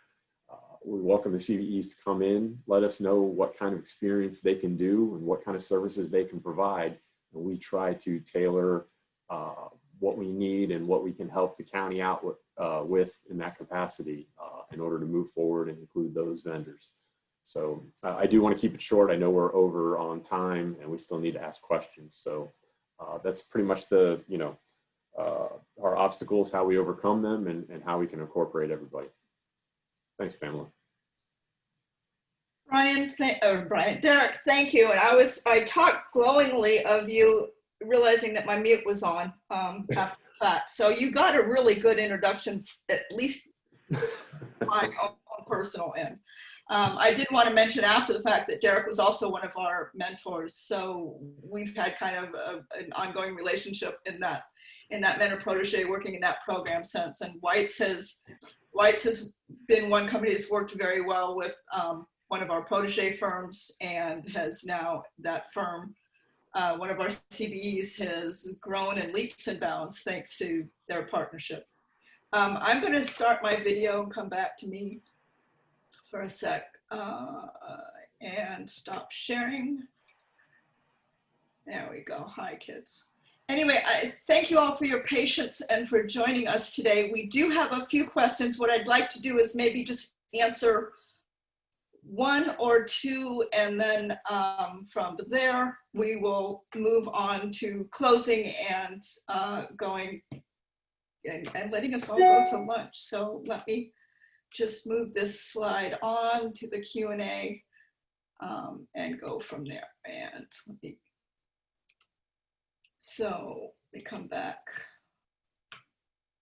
[SPEAKER 12] we welcome the CBEs to come in, let us know what kind of experience they can do and what kind of services they can provide. And we try to tailor what we need and what we can help the county out with in that capacity in order to move forward and include those vendors. So I do want to keep it short. I know we're over on time and we still need to ask questions. So that's pretty much the, our obstacles, how we overcome them, and how we can incorporate everybody. Thanks, Pamela.
[SPEAKER 9] Derek, thank you. And I talked glowingly of you, realizing that my mute was on after the fact. So you got a really good introduction, at least my own personal end. I did want to mention after the fact that Derek was also one of our mentors. So we've had kind of an ongoing relationship in that mentor protege, working in that program since. And White's has been one company that's worked very well with one of our protege firms, and has now that firm, one of our CBEs, has grown in leaps and bounds thanks to their partnership. I'm going to start my video and come back to me for a sec and stop sharing. There we go. Hi, kids. Anyway, I thank you all for your patience and for joining us today. We do have a few questions. What I'd like to do is maybe just answer one or two, and then from there, we will move on to closing and going and letting us all go to lunch. So let me just move this slide on to the Q&A and go from there. And let me, so we come back.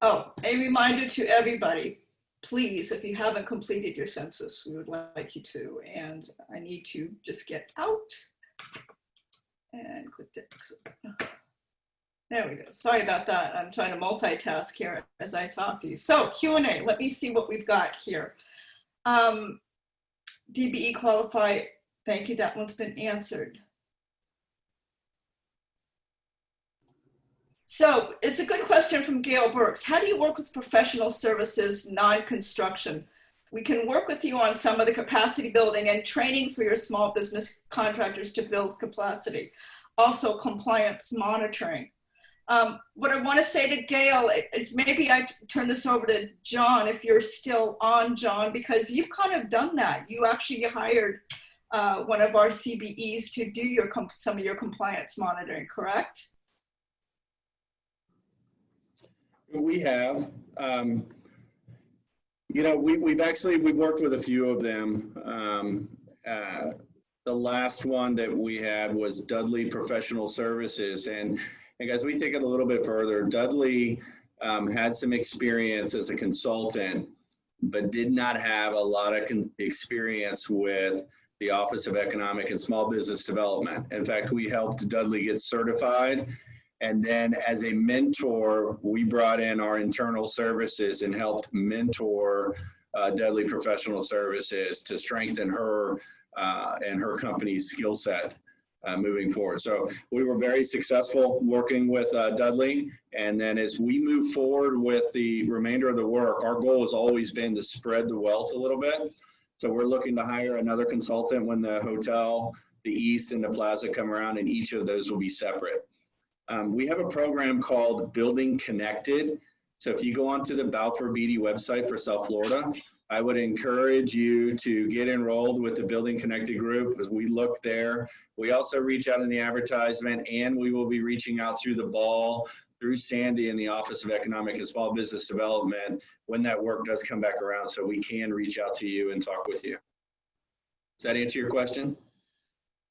[SPEAKER 9] Oh, a reminder to everybody, please, if you haven't completed your census, we would like you to. And I need to just get out and click the exit. There we go. Sorry about that. I'm trying to multitask here as I talk to you. So Q&A, let me see what we've got here. DBE qualify, thank you, that one's been answered. So it's a good question from Gail Burks. How do you work with professional services, non-construction? We can work with you on some of the capacity building and training for your small business contractors to build capacity. Also compliance monitoring. What I want to say to Gail is maybe I turn this over to John, if you're still on, John, because you've kind of done that. You actually hired one of our CBEs to do some of your compliance monitoring, correct?
[SPEAKER 5] We have. You know, we've worked with a few of them. The last one that we had was Dudley Professional Services, and guys, we take it a little bit further. Dudley had some experience as a consultant, but did not have a lot of experience with the Office of Economic and Small Business Development. In fact, we helped Dudley get certified. And then as a mentor, we brought in our internal services and helped mentor Dudley Professional Services to strengthen her and her company's skill set moving forward. So we were very successful working with Dudley. And then as we move forward with the remainder of the work, our goal has always been to spread the wealth a little bit. So we're looking to hire another consultant when the hotel, the East, and the Plaza come around, and each of those will be separate. We have a program called Building Connected. So if you go onto the Balfour Beatty website for South Florida, I would encourage you to get enrolled with the Building Connected group, as we look there. We also reach out in the advertisement, and we will be reaching out through the ball, through Sandy in the Office of Economic and Small Business Development when that work does come back around, so we can reach out to you and talk with you. Does that answer your question?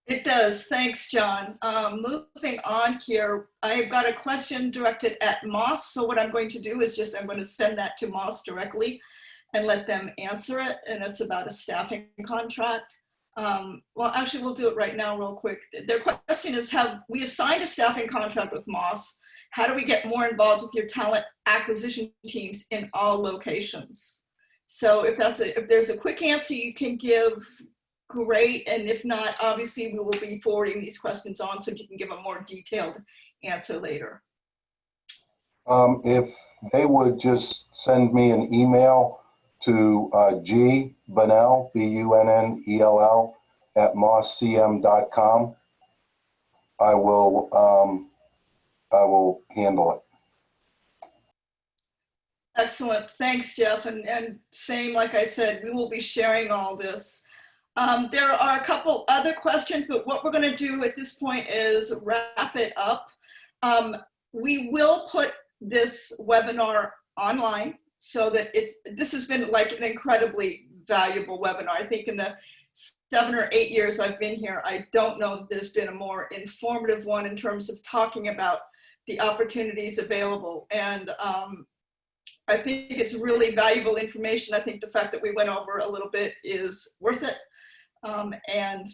[SPEAKER 9] It does. Thanks, John. Moving on here, I've got a question directed at Moss. So what I'm going to do is I'm going to send that to Moss directly and let them answer it. And it's about a staffing contract. Well, actually, we'll do it right now real quick. Their question is, we have signed a staffing contract with Moss. How do we get more involved with your talent acquisition teams in all locations? So if there's a quick answer you can give, great. And if not, obviously we will be forwarding these questions on so you can give a more detailed answer later.
[SPEAKER 6] If they would just send me an email to Bunnell, Bunnell, @mosscm.com, I will handle it.
[SPEAKER 9] Excellent. Thanks, Jeff. And same, like I said, we will be sharing all this. There are a couple other questions, but what we're going to do at this point is wrap it up. We will put this webinar online so that this has been like an incredibly valuable webinar. I think in the 7 or 8 years I've been here, I don't know that there's been a more informative one in terms of talking about the opportunities available. And I think it's really valuable information. I think the fact that we went over a little bit is worth it. And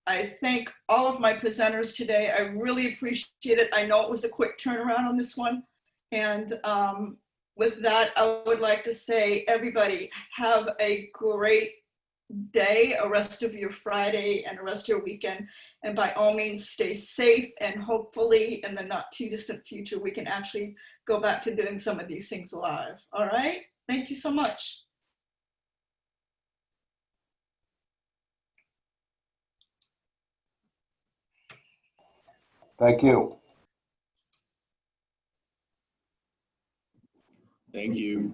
[SPEAKER 9] I thank all of my presenters today. I really appreciate it. I know it was a quick turnaround on this one. And with that, I would like to say, everybody, have a great day, a rest of your Friday and the rest of your weekend. And by all means, stay safe. And hopefully in the not too distant future, we can actually go back to doing some of these things live. All right. Thank you so much.
[SPEAKER 6] Thank you.
[SPEAKER 5] Thank you.